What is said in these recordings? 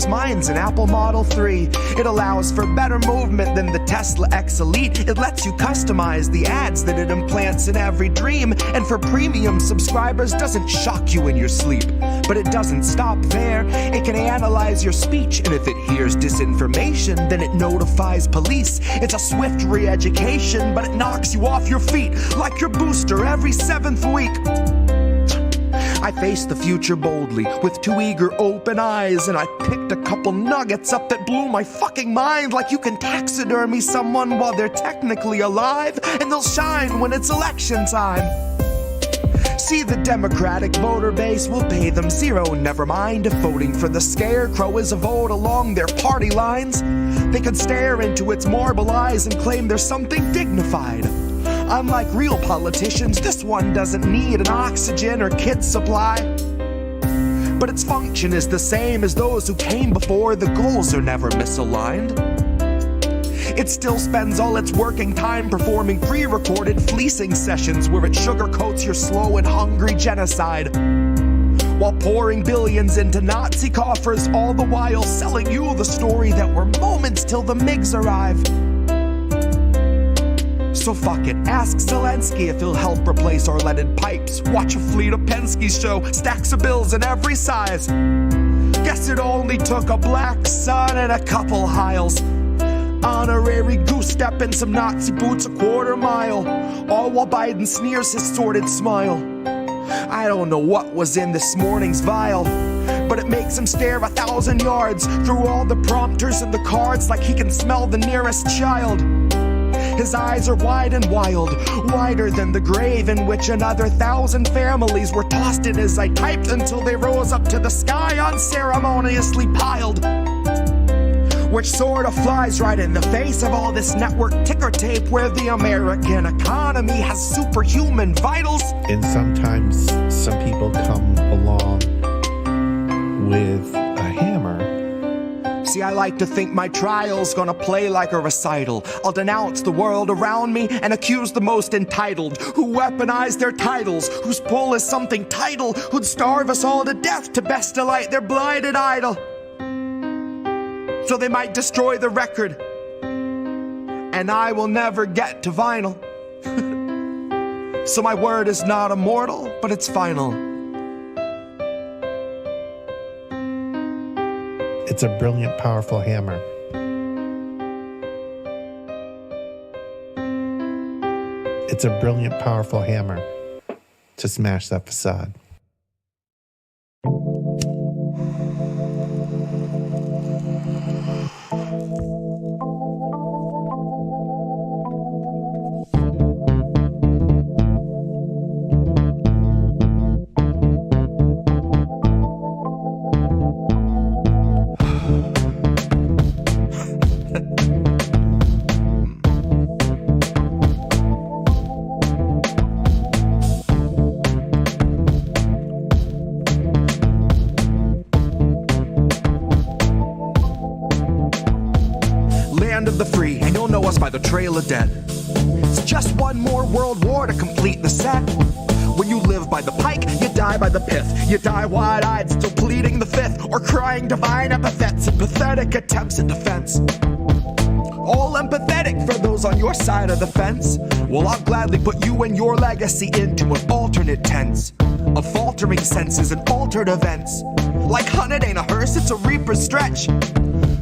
mine's an Apple Model 3. It allows for better movement than the Tesla X Elite. It lets you customize the ads that it implants in every dream. And for premium subscribers, doesn't shock you in your sleep. But it doesn't stop there. It can analyze your speech, and if it hears disinformation, then it notifies police. It's a swift re-education, but it knocks you off your feet like your booster every 7th week. I faced the future boldly, with 2 eager open eyes, and I picked a couple nuggets up that blew my fucking mind, like you can taxidermy someone while they're technically alive, and they'll shine when it's election time. See, the Democratic voter base will pay them zero, never mind if voting for the scarecrow is a vote along their party lines. They could stare into its marble eyes and claim there's something dignified. Unlike real politicians, this one doesn't need an oxygen or kit supply. But its function is the same as those who came before. The goals are never misaligned. It still spends all its working time performing pre-recorded fleecing sessions where it sugarcoats your slow and hungry genocide, while pouring billions into Nazi coffers, all the while selling you the story that we're moments till the MiGs arrive. So fuck it, ask Zelensky if he'll help replace our leaded pipes. Watch a fleet of Penske's show, stacks of bills in every size. Guess it only took a black sun and a couple Hiles. Honorary goose step and some Nazi boots a quarter mile, all while Biden sneers his sordid smile. I don't know what was in this morning's vial, but it makes him stare 1,000 yards through all the prompters and the cards like he can smell the nearest child. His eyes are wide and wild, wider than the grave in which another 1,000 families were tossed in as I typed until they rose up to the sky unceremoniously piled. Which sort of flies right in the face of all this network ticker tape where the American economy has superhuman vitals. And sometimes some people come along with a hammer. See, I like to think my trial's gonna play like a recital. I'll denounce the world around me and accuse the most entitled, who weaponize their titles, whose pull is something tidal, who'd starve us all to death to best delight their blighted idol. So they might destroy the record, and I will never get to vinyl. So my word is not immortal, but it's final. It's a brilliant, powerful hammer. It's a brilliant, powerful hammer to smash that facade. Of the free, and you'll know us by the trail of dead. It's just one more world war to complete the set. When you live by the pike, you die by the pith. You die wide-eyed, still pleading the fifth, or crying divine epithets and pathetic attempts at defense. All empathetic for those on your side of the fence. Well, I'll gladly put you and your legacy into an alternate tense of faltering senses and altered events. Like hun, it ain't a hearse, it's a reaper's stretch.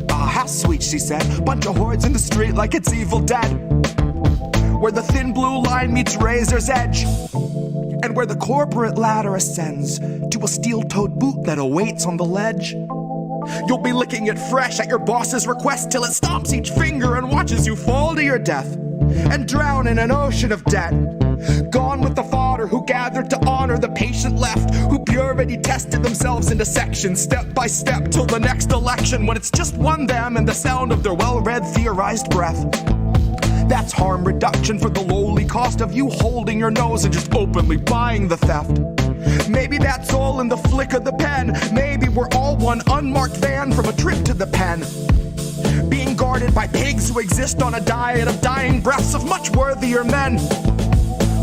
How sweet, she said, bunch of hordes in the street like it's Evil Dead, where the thin blue line meets razor's edge, and where the corporate ladder ascends to a steel-toed boot that awaits on the ledge. You'll be licking it fresh at your boss's request till it stomps each finger and watches you fall to your death and drown in an ocean of debt. Gone with the fodder who gathered to honor the patient left, who purity tested themselves into sections, step by step, till the next election, when it's just one them and the sound of their well-read theorized breath. That's harm reduction for the lowly cost of you holding your nose and just openly buying the theft. Maybe that's all in the flick of the pen. Maybe we're all one unmarked van from a trip to the pen, being guarded by pigs who exist on a diet of dying breaths of much worthier men.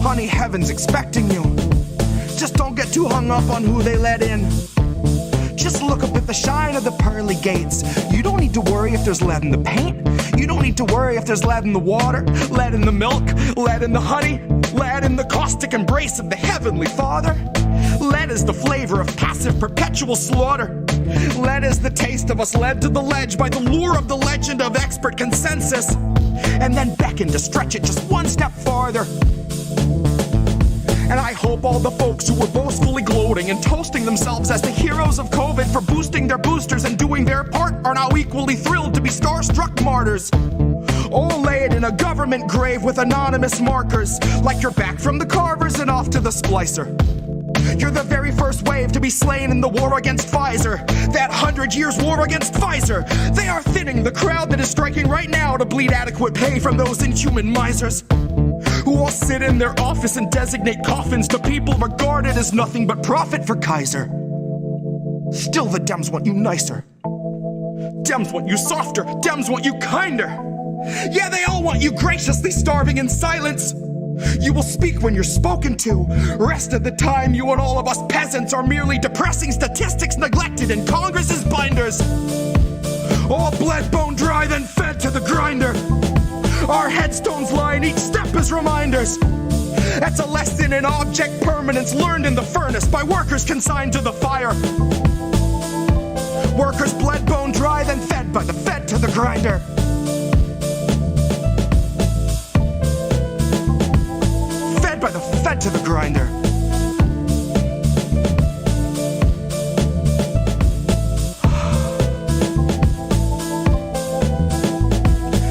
Honey, heaven's expecting you. Just don't get too hung up on who they let in. Just look up at the shine of the pearly gates. You don't need to worry if there's lead in the paint. You don't need to worry if there's lead in the water, lead in the milk, lead in the honey, lead in the caustic embrace of the Heavenly Father. Lead is the flavor of passive perpetual slaughter. Lead is the taste of us led to the ledge by the lure of the legend of expert consensus, and then beckon to stretch it just one step farther. And I hope all the folks who were boastfully gloating and toasting themselves as the heroes of COVID for boosting their boosters and doing their part are now equally thrilled to be starstruck martyrs, all laid in a government grave with anonymous markers, like you're back from the carvers and off to the splicer. You're the very first wave to be slain in the war against Pfizer, that 100 years war against Pfizer. They are thinning the crowd that is striking right now to bleed adequate pay from those inhuman misers, who all sit in their office and designate coffins to people regarded as nothing but profit for Kaiser. Still the Dems want you nicer. Dems want you softer. Dems want you kinder. Yeah, they all want you graciously starving in silence. You will speak when you're spoken to. Rest of the time, you and all of us peasants are merely depressing statistics neglected in Congress's binders. All bled, bone dry, then fed to the grinder. Our headstones line each step as reminders. That's a lesson in object permanence learned in the furnace by workers consigned to the fire. Workers bled, bone dry, then fed by the fed to the grinder. Fed by the fed to the grinder.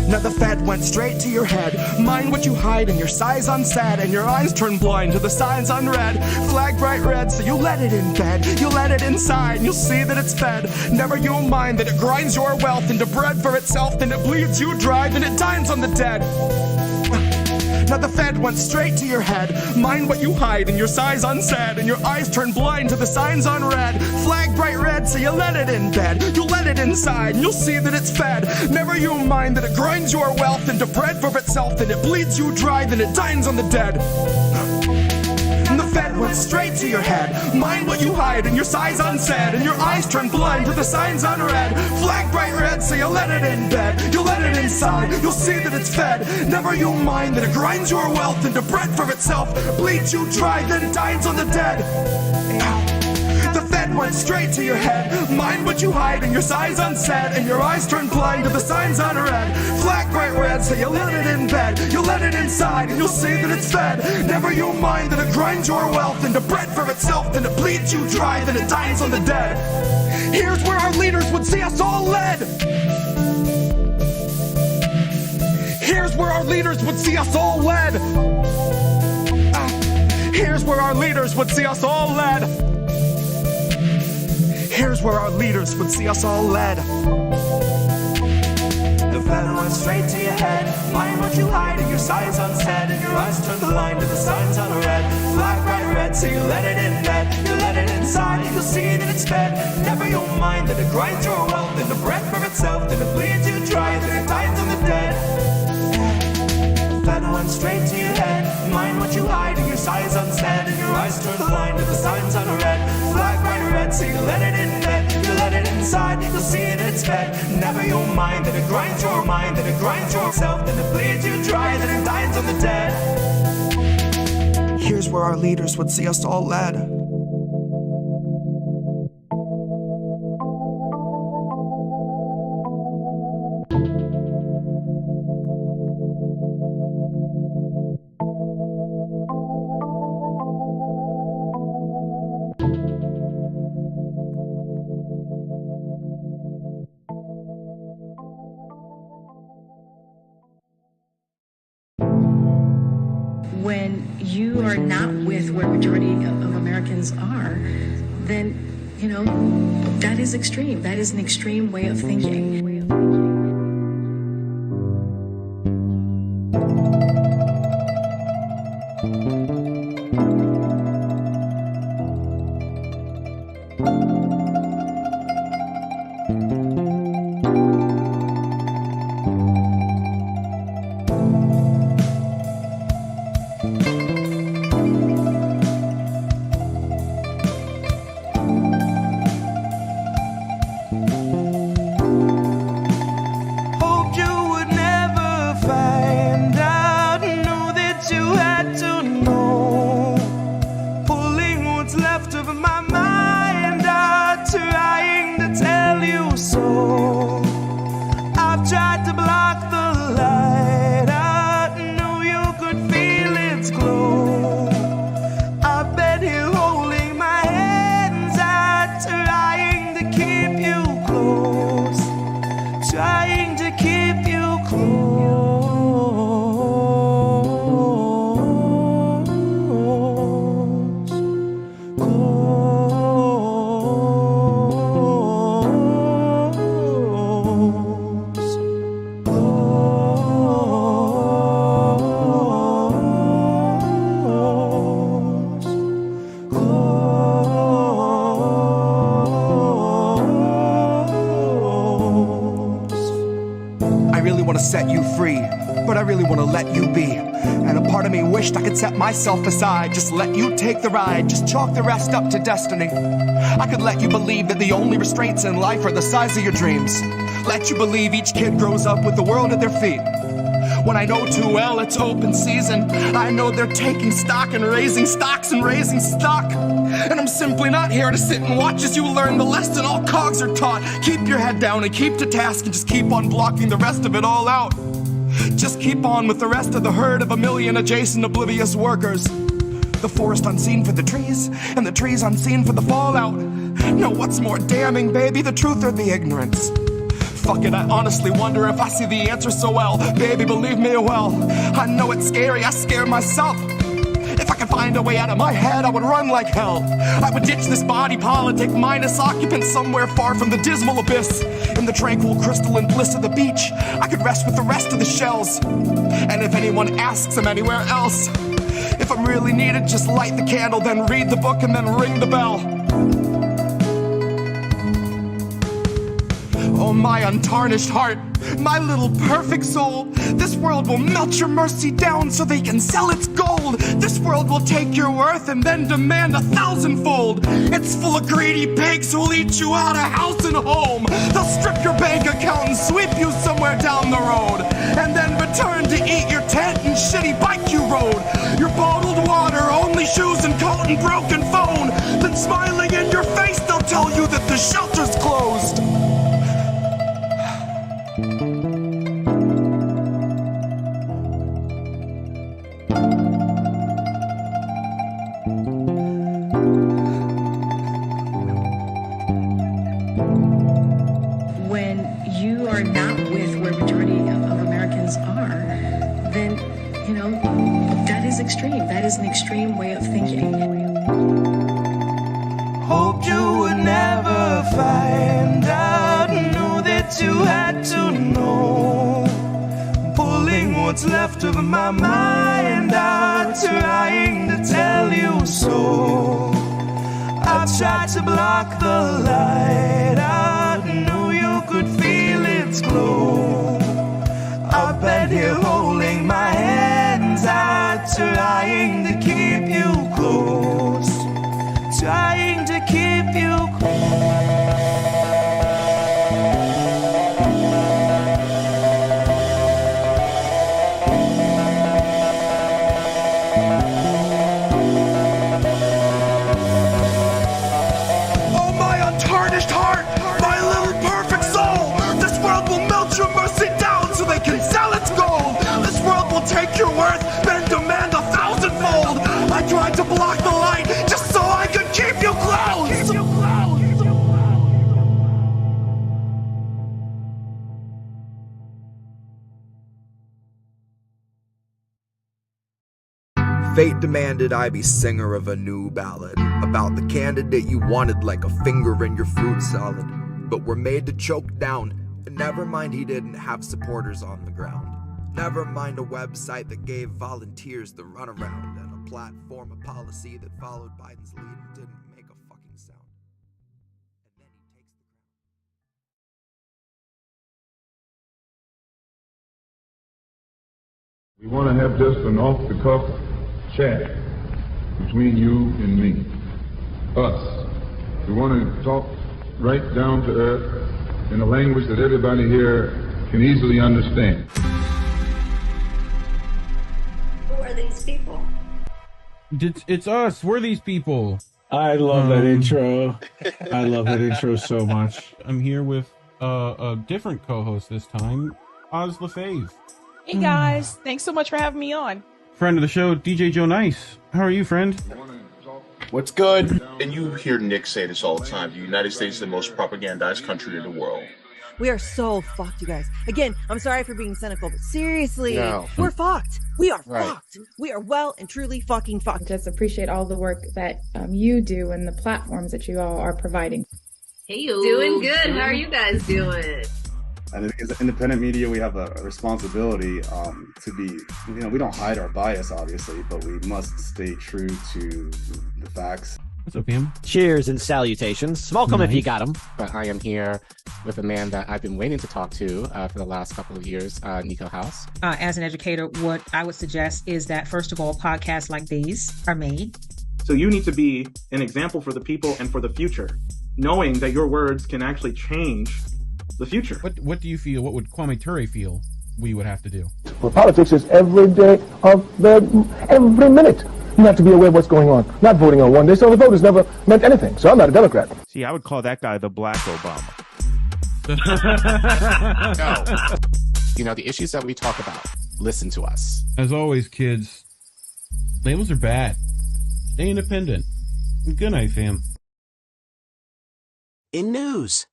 Now the Fed went straight to your head. Mind what you hide in your sighs unsaid, and your eyes turn blind to the signs unread. Flag bright red, so you let it in bed. You let it inside, and you'll see that it's fed. Never you mind that it grinds your wealth into bread for itself, then it bleeds you dry, then it dines on the dead. Now the Fed went straight to your head. Mind what you hide in your sighs unsaid, and your eyes turn blind to the signs unread. Flag bright red, so you let it in bed. You let it inside, and you'll see that it's fed. Never you mind that it grinds your wealth into bread for itself, then it bleeds you dry, then it dines on the dead. And the Fed went straight to your head. Mind what you hide in your sighs unsaid, and your eyes turn blind to the signs unread. Flag bright red, so you let it in bed. You let it inside, you'll see that it's fed. Never you mind that it grinds your wealth into bread for itself, bleeds you dry, then dines on the dead. The Fed went straight to your head. Mind what you hide in your sighs unsaid, and your eyes turn blind to the signs unread. Flag bright red, so you let it in bed. You let it inside, and you'll see that it's fed. Never you mind that it grinds your wealth into bread for itself, then it bleeds you dry, then it dines on the dead. Here's where our leaders would see us all led. Here's where our leaders would see us all led. Here's where our leaders would see us all led. Here's where our leaders would see us all led. The Fed went straight to your head. Mind what you hide in your sighs unsaid, and your eyes turn blind to the signs unread. Flag bright red, so you let it in bed. You let it inside, and you'll see that it's fed. Never you'll mind that it grinds your wealth into bread for itself, then it bleeds you dry, then it dines on the dead. Fed went straight to your head. Mind what you hide in your sighs unsaid, and your eyes turn blind to the signs unread. Flag bright red, so you let it in bed. You let it inside, you'll see that it's fed. Never you'll mind that it grinds your mind, that it grinds yourself, then it bleeds you dry, then it dines on the dead. Here's where our leaders would see us all led. When you are not with where majority of Americans are, then, you know, that is extreme. That is an extreme way of thinking. you so. I've tried to block the light. I knew you could feel its glow. I've been here holding my hands out, trying to keep you close, trying to keep you close. Set you free, but I really want to let you be. And a part of me wished I could set myself aside, just let you take the ride, just chalk the rest up to destiny. I could let you believe that the only restraints in life are the size of your dreams. Let you believe each kid grows up with the world at their feet. When I know too well it's open season, I know they're taking stock and raising stocks and raising stock. And I'm simply not here to sit and watch as you learn the lesson all cogs are taught. Keep your head down and keep to task and just keep on blocking the rest of it all out. Just keep on with the rest of the herd of a million adjacent oblivious workers. The forest unseen for the trees, and the trees unseen for the fallout. No, what's more damning, baby, the truth or the ignorance? Fuck it, I honestly wonder if I see the answer so well. Baby, believe me well, I know it's scary, I scare myself. If I could find a way out of my head, I would run like hell. I would ditch this body politic, mindless occupant somewhere far from the dismal abyss. In the tranquil crystalline bliss of the beach, I could rest with the rest of the shells. And if anyone asks I'm anywhere else, if I'm really needed, just light the candle, then read the book, and then ring the bell. Oh, my untarnished heart, my little perfect soul, this world will melt your mercy down so they can sell its gold. This world will take your worth and then demand 1,000-fold. It's full of greedy pigs who'll eat you out of house and home. They'll strip your bank account and sweep you somewhere down the road, and then return to eat your tent and shitty bike you rode. Your bottled water, only shoes and coat and broken phone. Then smiling in your face, they'll tell you that the shelter's closed. That is an extreme way of thinking. Hoped you would never find out, knew that you had to know. Pulling what's left of my mind out, trying to tell you so. I tried to block the light out, knew you could feel its glow. I've been here holding my hands out, trying to keep you close, trying to keep you Oh, my untarnished heart, my little perfect soul, this world will melt your mercy down so they can sell its gold. This world will take your worth, then demand 1,000-fold. I tried to block the light just so I could keep you close. Fate demanded I be singer of a new ballad about the candidate you wanted like a finger in your fruit salad, but were made to choke down. And never mind he didn't have supporters on the ground. Never mind a website that gave volunteers the runaround, and a platform of policy that followed Biden's lead and didn't make a fucking sound. And then he takes We want to have just an off-the-cuff chat between you and me. Us. We want to talk right down to earth in a language that everybody here can easily understand. Who are these people? It's us. We're these people. I love that intro. I love that intro so much. I'm here with a different co-host this time, Oz LaFave. Hey guys, thanks so much for having me on. Friend of the show, DJ Joe Nice. How are you, friend? What's good? And you hear Nick say this all the time. The United States is the most propagandized country in the world. We are so fucked, you guys. Again, I'm sorry for being cynical, but seriously, we're fucked. We are fucked. We are well and truly fucking fucked. Just appreciate all the work that you do and the platforms that you all are providing. Hey, you. Doing good. How are you guys doing? And as independent media, we have a responsibility to be, we don't hide our bias, obviously, but we must stay true to the facts. What's up, Pam? Cheers and salutations. Smoke them if you got them. But I am here with a man that I've been waiting to talk to for the last couple of years, Nico House. As an educator, what I would suggest is that, first of all, podcasts like these are made. So you need to be an example for the people and for the future, knowing that your words can actually change the future. What do you feel? What would Kwame Ture feel we would have to do? Well, politics is every day of every minute. You have to be aware of what's going on. Not voting on one day, so the vote has never meant anything. So I'm not a Democrat. See, I would call that guy the Black Obama. No. The issues that we talk about, listen to us. As always, kids, labels are bad. Stay independent. Good night, fam. In news.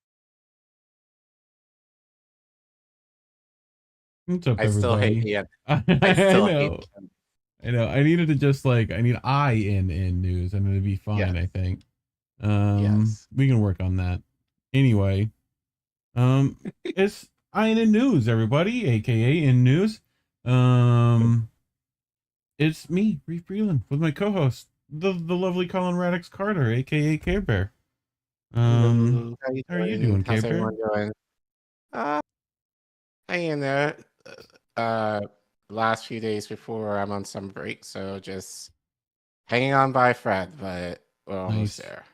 What's up, I still everybody? hate Ian. I still hate Ian. I know. I needed to just I need in news, and it'd be fine. Yes. I think. Yes. We can work on that. Anyway, it's in news, everybody, aka in news. It's me, Reef Breland, with my co-host, the lovely Collin Radix-Carter, aka Care Bear. How are you doing, Care Bear? Doing? Hanging in there. Last few days before I'm on some break, so just hanging on by a thread, but we're almost there.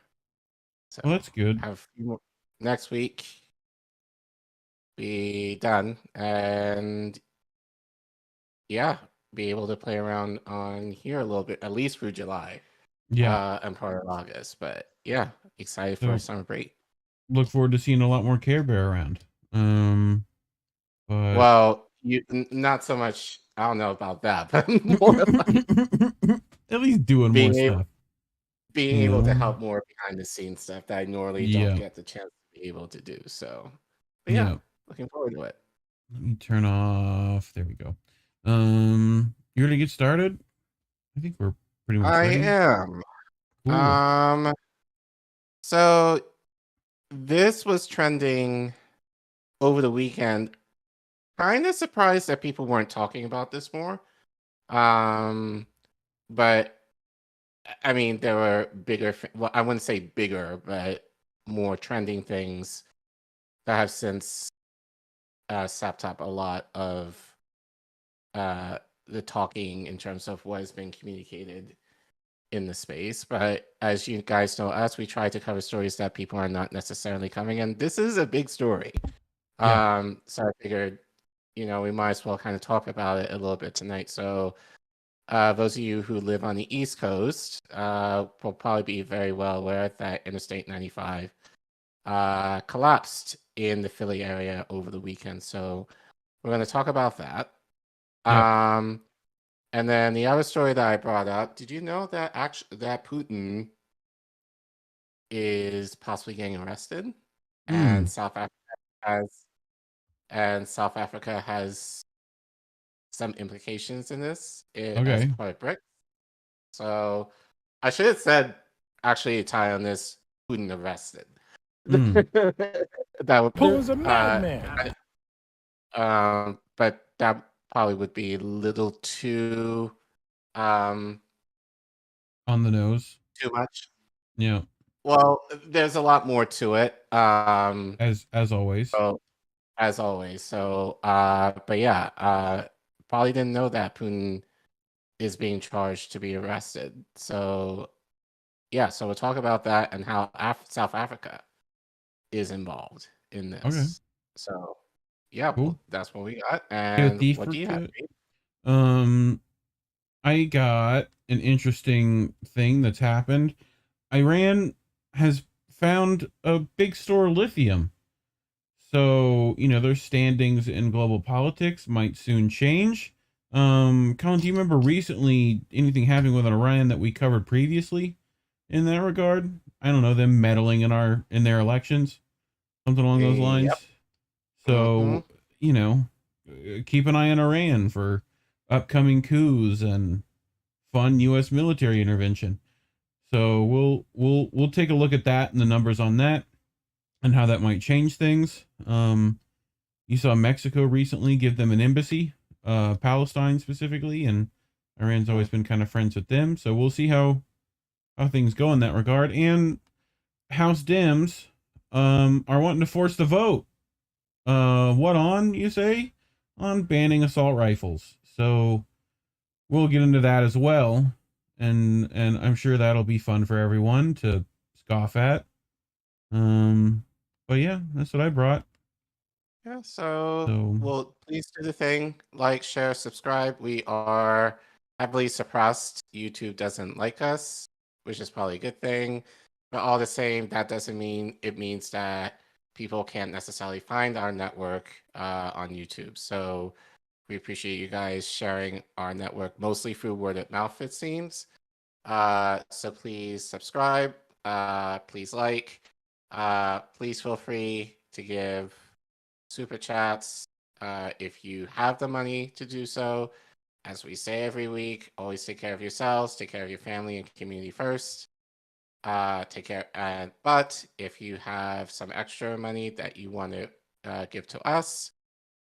So well, that's good. Have next week be done, and be able to play around on here a little bit, at least through July. And part of August, but excited for summer break. Look forward to seeing a lot more Care Bear around. But... Well, you not so much. I don't know about that, but more like at least doing more stuff. Being able to help more behind the scenes stuff that I normally don't get the chance to be able to do. So, but looking forward to it. Let me turn off. There we go. You ready to get started? I think we're pretty much ready. I am. Cool. So this was trending over the weekend. Kind of surprised that people weren't talking about this more. But I mean, there were bigger, well, I wouldn't say bigger, but more trending things that have since sapped up a lot of the talking in terms of what has been communicated in the space. But as you guys know us, we try to cover stories that people are not necessarily covering, and this is a big story. So I figured, we might as well kind of talk about it a little bit tonight. So those of you who live on the East Coast will probably be very well aware that Interstate 95 collapsed in the Philly area over the weekend. So we're going to talk about that. And then the other story that I brought up, did you know that that Putin is possibly getting arrested? And South Africa has some implications in this as part of BRICS. So I should have said, actually, tie on this, Putin arrested. That would Putin's a madman. But that probably would be a little too on the nose. Too much. Yeah. Well, there's a lot more to it. As always. So, as always. So, but probably didn't know that Putin is being charged to be arrested. So, so we'll talk about that and how South Africa is involved in this. Okay. So, cool. That's what we got. And what do you have? I got an interesting thing that's happened. Iran has found a big store of lithium. So, their standings in global politics might soon change. Colin, do you remember recently anything happening with Iran that we covered previously in that regard? I don't know, them meddling in their elections, something along those lines. Yep. So, keep an eye on Iran for upcoming coups and fun U.S. military intervention. So we'll take a look at that and the numbers on that and how that might change things. You saw Mexico recently give them an embassy, Palestine specifically, and Iran's always been kind of friends with them. So we'll see how things go in that regard. And House Dems are wanting to force the vote. What on, you say? On banning assault rifles. So we'll get into that as well. And I'm sure that'll be fun for everyone to scoff at. But yeah, that's what I brought. Yeah, so well, please do the thing. Like, share, subscribe. We are heavily suppressed. YouTube doesn't like us, which is probably a good thing. But all the same, that doesn't mean it means that people can't necessarily find our network on YouTube. So we appreciate you guys sharing our network, mostly through word of mouth, it seems. So please subscribe, please like, please feel free to give super chats if you have the money to do so. As we say every week, always take care of yourselves, take care of your family and community first. Take care. But if you have some extra money that you want to give to us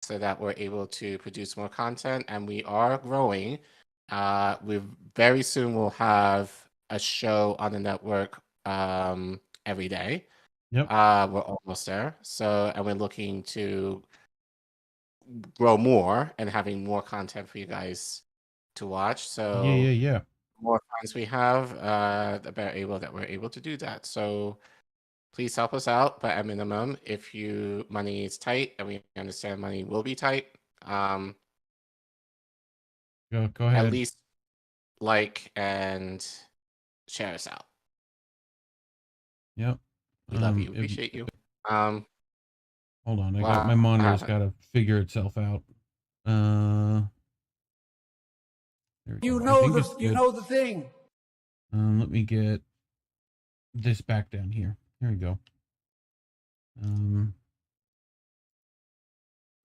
so that we're able to produce more content, and we are growing, we very soon will have a show on the network every day. Yep. We're almost there. So, and we're looking to grow more and having more content for you guys to watch. So Yeah. The more fans we have, the better that we're able to do that. So please help us out. But at minimum, if money is tight, and we understand money will be tight, go ahead. At least like and share us out. Yep. We love you. Appreciate you. Hold on, my monitor's got to figure itself out. You know the thing. Let me get this back down here. There we go.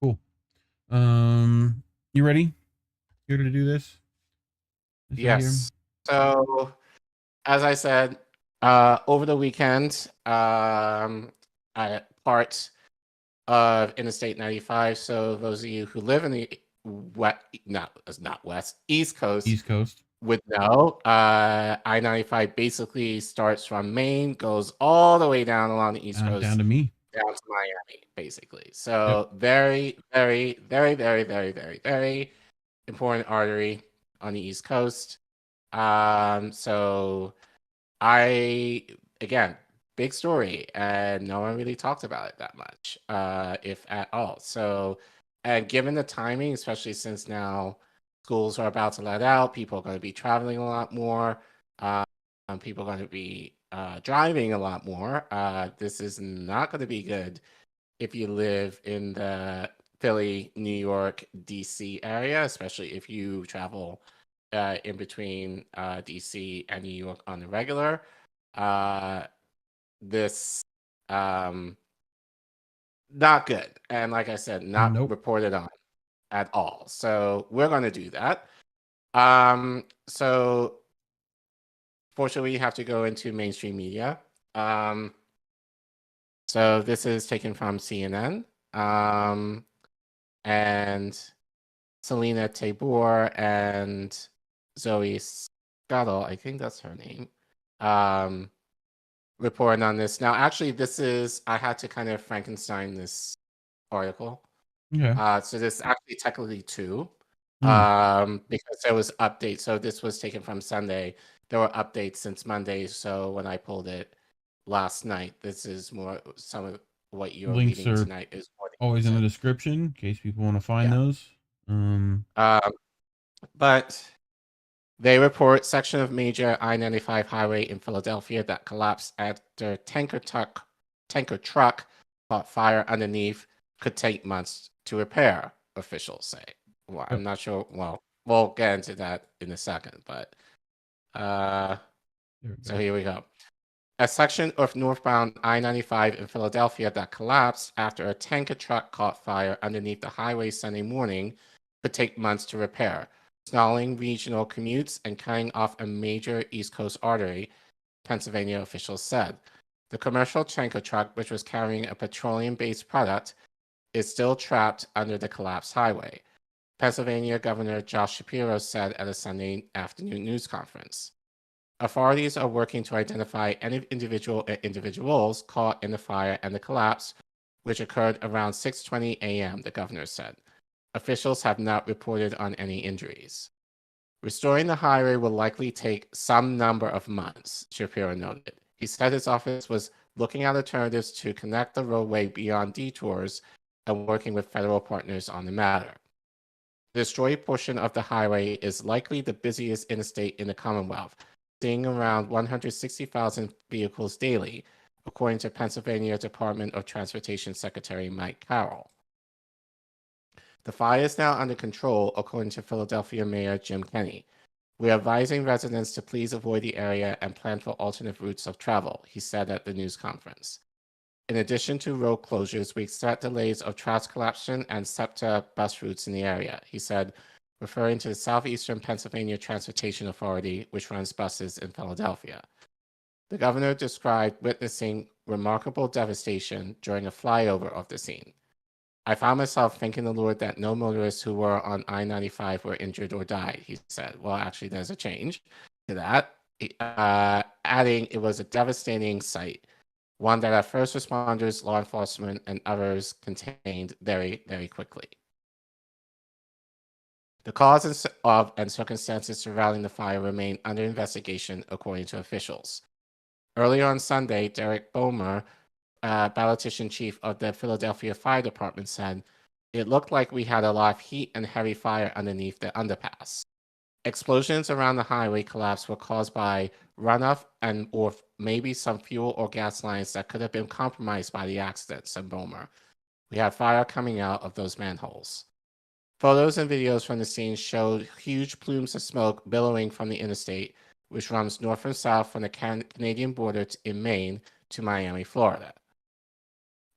Cool. You ready? Here to do this? Yes. So, as I said, over the weekend, part of Interstate 95. So those of you who live in the East Coast would know, I-95 basically starts from Maine, goes all the way down along the East Coast, down to me, down to Miami, basically. So very, very, very, very, very, very, very important artery on the East Coast. So again, big story, and no one really talked about it that much, if at all. So, and given the timing, especially since now schools are about to let out, people are going to be traveling a lot more, people are going to be driving a lot more. This is not going to be good if you live in the Philly, New York, DC area, especially if you travel in between DC and New York on the regular. This not good, and like I said, not reported on at all. So we're going to do that. So fortunately, we have to go into mainstream media. So this is taken from CNN, and Selena Tabor and Zoe Scuttle, I think that's her name, reporting on this. Now, actually, I had to kind of Frankenstein this article. Okay. So this is actually technically two, because there was updates. So this was taken from Sunday. There were updates since Monday. So when I pulled it last night, this is more some of what you're links reading are tonight is always in the description in case people want to find those. But they report section of major I-95 highway in Philadelphia that collapsed after tanker truck caught fire underneath could take months to repair, officials say. Well, I'm not sure. Well, we'll get into that in a second, but so here we go. A section of northbound I-95 in Philadelphia that collapsed after a tanker truck caught fire underneath the highway Sunday morning could take months to repair, stalling regional commutes and cutting off a major East Coast artery, Pennsylvania officials said. The commercial tanker truck, which was carrying a petroleum-based product, is still trapped under the collapsed highway, Pennsylvania Governor Josh Shapiro said at a Sunday afternoon news conference. Authorities are working to identify any individuals caught in the fire and the collapse, which occurred around 6:20 a.m., the governor said. Officials have not reported on any injuries. Restoring the highway will likely take some number of months, Shapiro noted. He said his office was looking at alternatives to connect the roadway beyond detours and working with federal partners on the matter. The destroyed portion of the highway is likely the busiest interstate in the Commonwealth, seeing around 160,000 vehicles daily, according to Pennsylvania Department of Transportation Secretary Mike Carroll. The fire is now under control, according to Philadelphia Mayor Jim Kenney. We are advising residents to please avoid the area and plan for alternate routes of travel, he said at the news conference. In addition to road closures, we expect delays of Trans-Collapsion and SEPTA bus routes in the area, he said, referring to the Southeastern Pennsylvania Transportation Authority, which runs buses in Philadelphia. The governor described witnessing remarkable devastation during a flyover of the scene. I found myself thanking the Lord that no motorists who were on I-95 were injured or died, he said. Well, actually, there's a change to that, adding it was a devastating sight, one that our first responders, law enforcement, and others contained very, very quickly. The causes of and circumstances surrounding the fire remain under investigation, according to officials. Earlier on Sunday, Derek Bomer, Battalion Chief of the Philadelphia Fire Department, said, "It looked like we had a lot of heat and heavy fire underneath the underpass." Explosions around the highway collapse were caused by runoff or maybe some fuel or gas lines that could have been compromised by the accident, said Bomer. We had fire coming out of those manholes. Photos and videos from the scene showed huge plumes of smoke billowing from the interstate, which runs north and south from the Canadian border in Maine to Miami, Florida.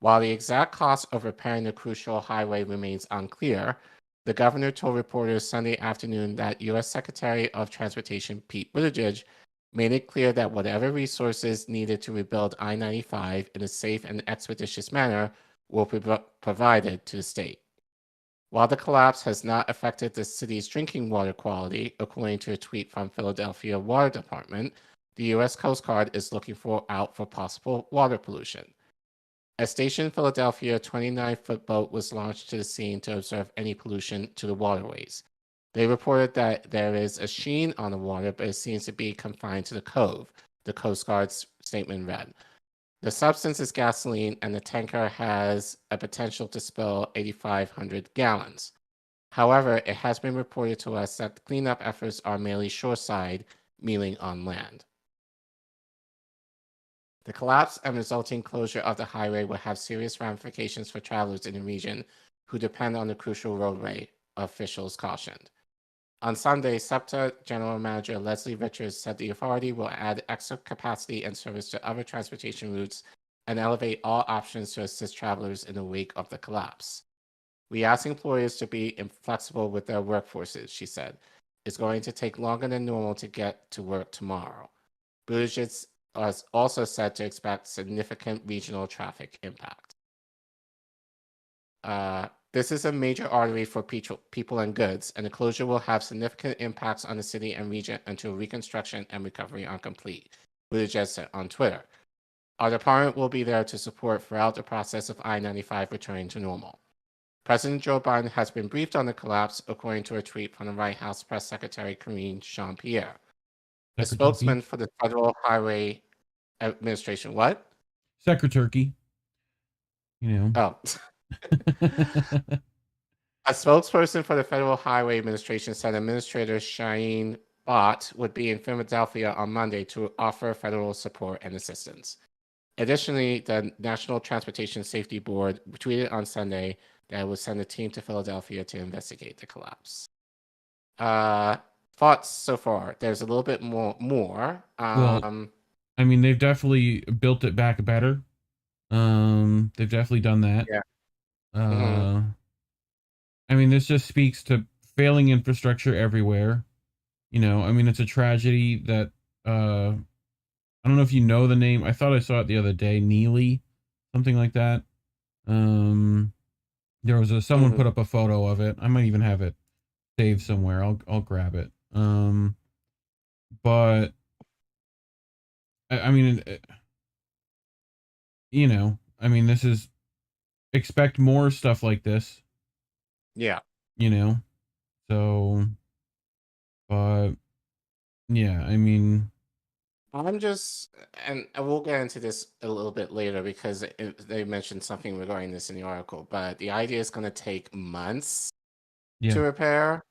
While the exact cost of repairing the crucial highway remains unclear, the governor told reporters Sunday afternoon that U.S. Secretary of Transportation Pete Buttigieg made it clear that whatever resources needed to rebuild I-95 in a safe and expeditious manner will be provided to the state. While the collapse has not affected the city's drinking water quality, according to a tweet from Philadelphia Water Department, the U.S. Coast Guard is looking out for possible water pollution. A stationed Philadelphia 29-foot boat was launched to the scene to observe any pollution to the waterways. They reported that there is a sheen on the water, but it seems to be confined to the cove, the Coast Guard's statement read. The substance is gasoline, and the tanker has a potential to spill 8,500 gallons. However, it has been reported to us that the cleanup efforts are mainly shoreside, meaning on land. The collapse and resulting closure of the highway will have serious ramifications for travelers in the region who depend on the crucial roadway, officials cautioned. On Sunday, SEPTA General Manager Leslie Richards said the authority will add extra capacity and service to other transportation routes and elevate all options to assist travelers in the wake of the collapse. We ask employers to be inflexible with their workforces, she said. It's going to take longer than normal to get to work tomorrow. Buttigieg was also said to expect significant regional traffic impact. This is a major artery for people and goods, and the closure will have significant impacts on the city and region until reconstruction and recovery are complete, Buttigieg said on Twitter. Our department will be there to support throughout the process of I-95 returning to normal. President Joe Biden has been briefed on the collapse, according to a tweet from the White House Press Secretary Karine Jean-Pierre. A spokesman for the Federal Highway Administration, what? Secretary. You know. Oh. A spokesperson for the Federal Highway Administration said Administrator Sharon would be in Philadelphia on Monday to offer federal support and assistance. Additionally, the National Transportation Safety Board tweeted on Sunday that it would send a team to Philadelphia to investigate the collapse. Thoughts so far? There's a little bit more. Well, I mean, they've definitely built it back better. They've definitely done that. Yeah. I mean, this just speaks to failing infrastructure everywhere. You know, I mean, it's a tragedy that I don't know if you know the name. I thought I saw it the other day. Neely, something like that. There was someone put up a photo of it. I might even have it saved somewhere. I'll grab it. But I mean, you know, I mean, this is expect more stuff like this. Yeah. You know, so, but yeah, I mean, I'm just, and we'll get into this a little bit later because they mentioned something regarding this in the article, but the idea is going to take months to repair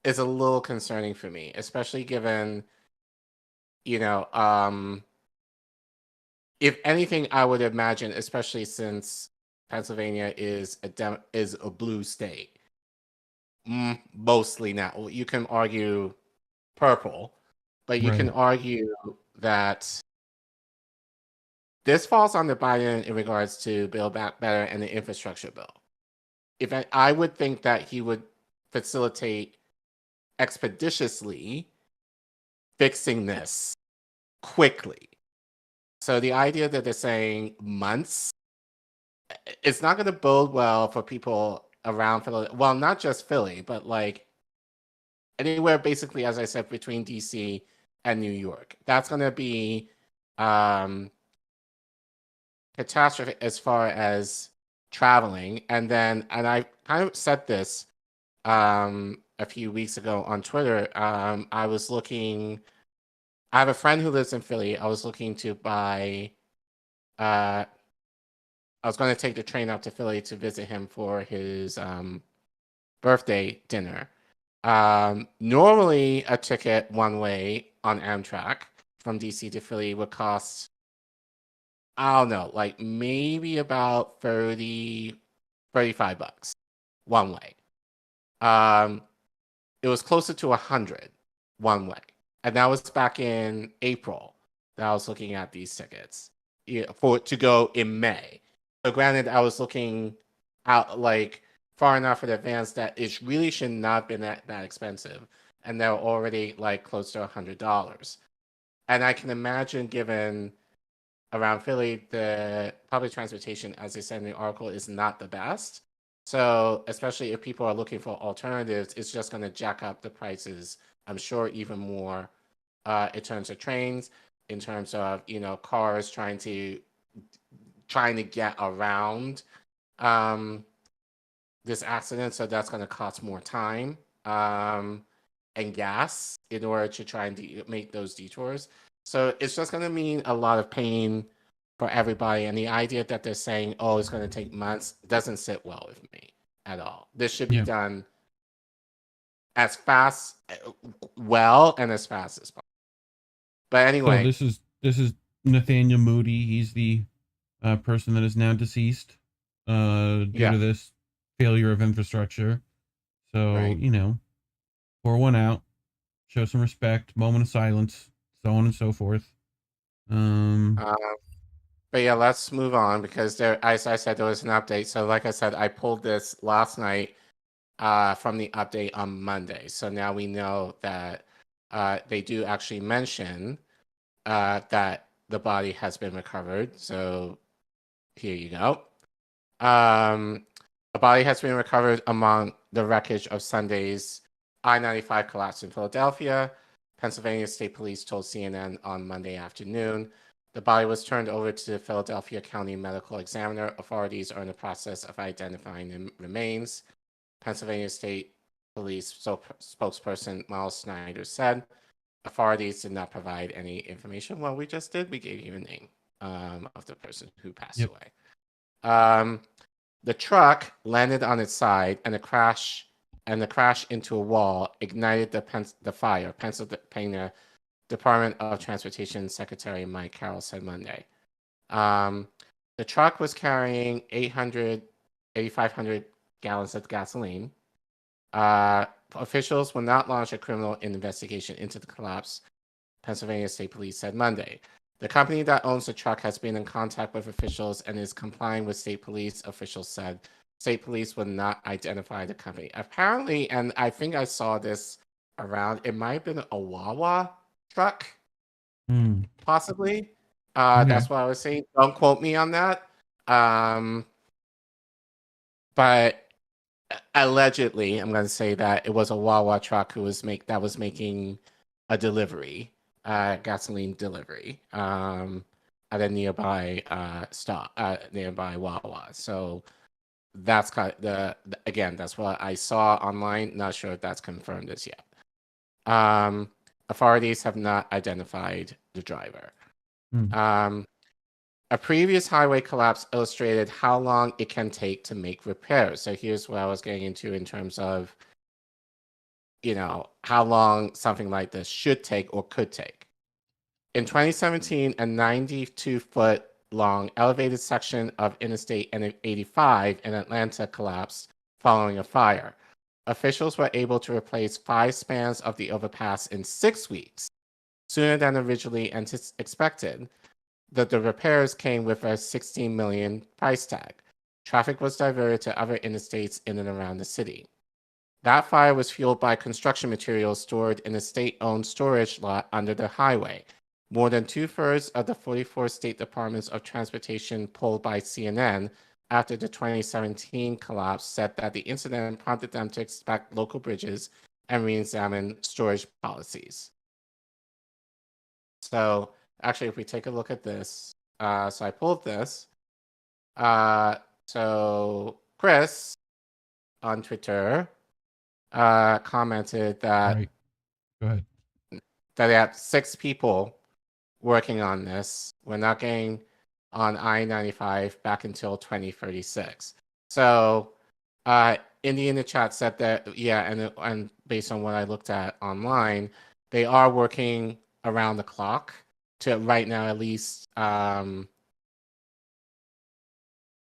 is a little concerning for me, especially given, you know, if anything, I would imagine, especially since Pennsylvania is a blue state, mostly now. You can argue purple, but you can argue that this falls on the Biden in regards to Build Back Better and the infrastructure bill. If I would think that he would facilitate expeditiously fixing this quickly. So the idea that they're saying months, it's not going to bode well for people around Philly. Well, not just Philly, but like anywhere basically, as I said, between DC and New York. That's going to be catastrophe as far as traveling. And I kind of said this a few weeks ago on Twitter. I was looking, I have a friend who lives in Philly. I was looking to buy, I was going to take the train out to Philly to visit him for his birthday dinner. Normally a ticket one way on Amtrak from DC to Philly would cost, I don't know, like maybe about $35 one way. It was closer to 100 one way. And that was back in April that I was looking at these tickets to go in May. So granted, I was looking out like far enough in advance that it really should not have been that expensive. And they're already like close to $100. And I can imagine, given around Philly, the public transportation, as they said in the article, is not the best. So especially if people are looking for alternatives, it's just going to jack up the prices, I'm sure, even more in terms of trains, in terms of, you know, cars trying to get around this accident. So that's going to cost more time and gas in order to try and make those detours. So it's just going to mean a lot of pain for everybody. And the idea that they're saying, oh, it's going to take months, doesn't sit well with me at all. This should be done as fast, and as fast as possible. But anyway. So this is Nathaniel Moody. He's the person that is now deceased due to this failure of infrastructure. So, you know, pour one out, show some respect, moment of silence, so on and so forth. But yeah, let's move on because there, as I said, there was an update. So like I said, I pulled this last night from the update on Monday. So now we know that they do actually mention that the body has been recovered. So here you go. The body has been recovered among the wreckage of Sunday's I-95 collapse in Philadelphia. Pennsylvania State Police told CNN on Monday afternoon. The body was turned over to the Philadelphia County Medical Examiner. Authorities are in the process of identifying the remains. Pennsylvania State Police spokesperson Miles Snyder said authorities did not provide any information. Well, we just did. We gave you a name of the person who passed away. The truck landed on its side, and the crash into a wall ignited the fire. Pennsylvania Department of Transportation Secretary Mike Carroll said Monday. The truck was carrying 8,500 gallons of gasoline. Officials will not launch a criminal investigation into the collapse, Pennsylvania State Police said Monday. The company that owns the truck has been in contact with officials and is complying with state police, officials said. State police will not identify the company. Apparently, and I think I saw this around, it might have been a Wawa truck, possibly. That's what I was saying. Don't quote me on that. But allegedly, I'm going to say that it was a Wawa truck who was making a delivery, gasoline delivery, at a nearby nearby Wawa. So that's kind of again, that's what I saw online. Not sure if that's confirmed as yet. Authorities have not identified the driver. A previous highway collapse illustrated how long it can take to make repairs. So here's what I was getting into in terms of, how long something like this should take or could take. In 2017, a 92-foot long elevated section of Interstate 85 in Atlanta collapsed following a fire. Officials were able to replace 5 spans of the overpass in 6 weeks, sooner than originally expected. The repairs came with a $16 million price tag. Traffic was diverted to other interstates in and around the city. That fire was fueled by construction materials stored in a state-owned storage lot under the highway. More than 2/3 of the 44 state departments of transportation polled by CNN after the 2017 collapse said that the incident prompted them to inspect local bridges and re-examine storage policies. So actually, if we take a look at this, so I pulled this. So Chris on Twitter commented that Go ahead. That they had 6 people working on this. We're not getting on I-95 back until 2036. So Indy in the chat said that, and based on what I looked at online, they are working around the clock to right now at least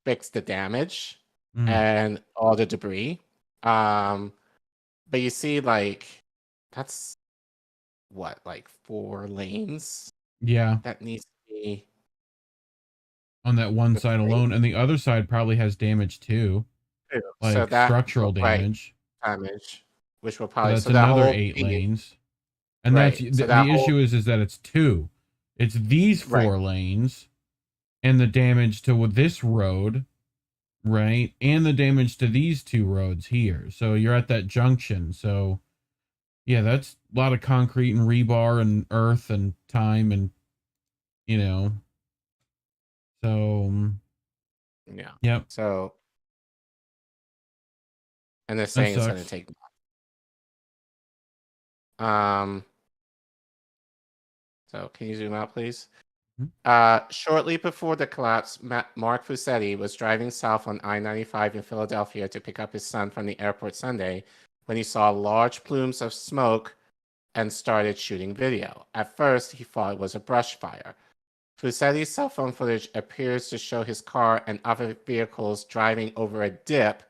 fix the damage and all the debris. But you see, that's what, 4 lanes? Yeah. That needs to be on that one side alone, and the other side probably has damage too. Like so that, structural damage. Which will probably So that's another 8 lanes. And that's the issue is that it's 2. It's these 4 lanes and the damage to this road, right? And the damage to these 2 roads here. So you're at that junction. So yeah, that's a lot of concrete and rebar and earth and time and, so yeah. Yep. So, and they're saying it's going to take. So can you zoom out, please? Shortly before the collapse, Mark Fusetti was driving south on I-95 in Philadelphia to pick up his son from the airport Sunday when he saw large plumes of smoke and started shooting video. At first, he thought it was a brush fire. Fusetti's cell phone footage appears to show his car and other vehicles driving over a dip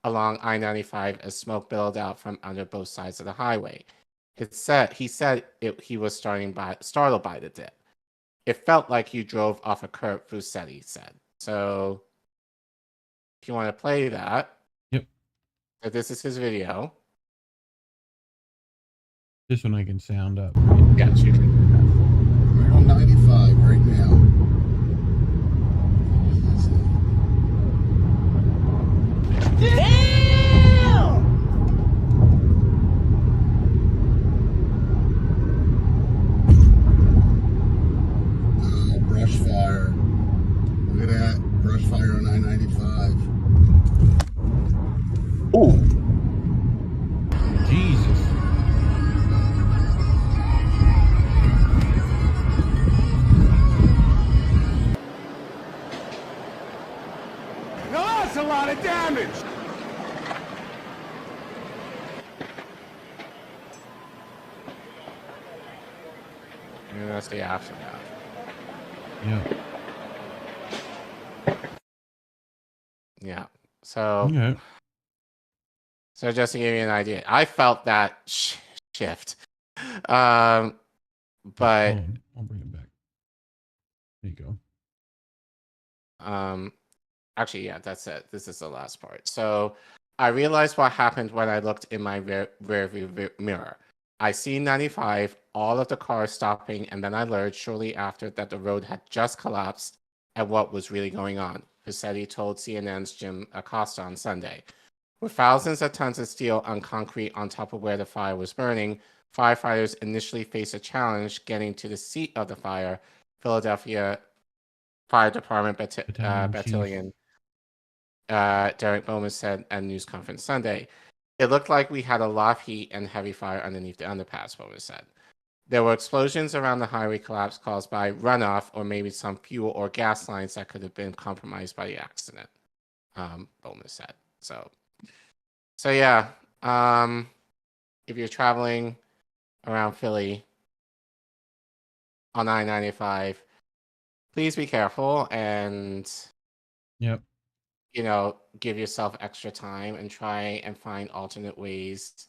along I-95 as smoke billowed out from under both sides of the highway. He said he was startled by the dip. It felt like you drove off a curb, Fusetti said. So if you want to play that. Yep. So this is his video. This one I can sound up. Yeah, you can. We're on 95 right now. Damn! Brush fire. Look at that. Brush fire on I-95. Oh. Jesus. Now that's a lot of damage! And that's the aftermath. Yeah. So, so just to give you an idea, I felt that shift. But I'll bring it back. There you go. Actually, yeah, that's it. This is the last part. So I realized what happened when I looked in my rear view mirror. I see 95, all of the cars stopping, and then I learned shortly after that the road had just collapsed and what was really going on, Pizzetti told CNN's Jim Acosta on Sunday. With thousands of tons of steel on concrete on top of where the fire was burning, firefighters initially faced a challenge getting to the seat of the fire, Philadelphia Fire Department Battalion Derek Bowman said at a news conference Sunday. It looked like we had a lot of heat and heavy fire underneath the underpass, Bowman said. There were explosions around the highway collapse caused by runoff or maybe some fuel or gas lines that could have been compromised by the accident, Bowman said. So yeah, if you're traveling around Philly on I-95, please be careful and give yourself extra time and try and find alternate ways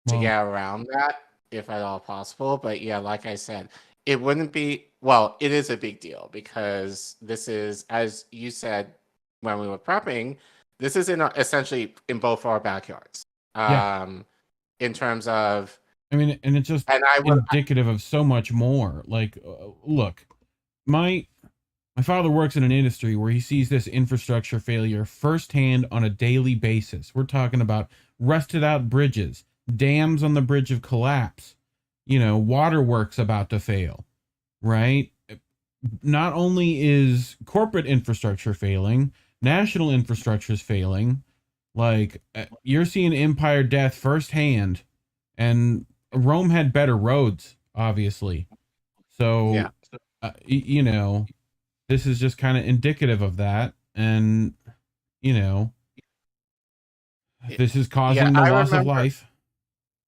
to get around that if at all possible. But yeah, like I said, it wouldn't be, well, it is a big deal because this is, as you said when we were prepping, this is essentially in both our backyards. In terms of, I mean, and it's just indicative of so much more. Like, look, my father works in an industry where he sees this infrastructure failure firsthand on a daily basis. We're talking about rusted out bridges, dams on the bridge of collapse, waterworks about to fail, right? Not only is corporate infrastructure failing, national infrastructure is failing. Like, you're seeing empire death firsthand, and Rome had better roads, obviously. So, this is just kind of indicative of that. And, this is causing the loss of life.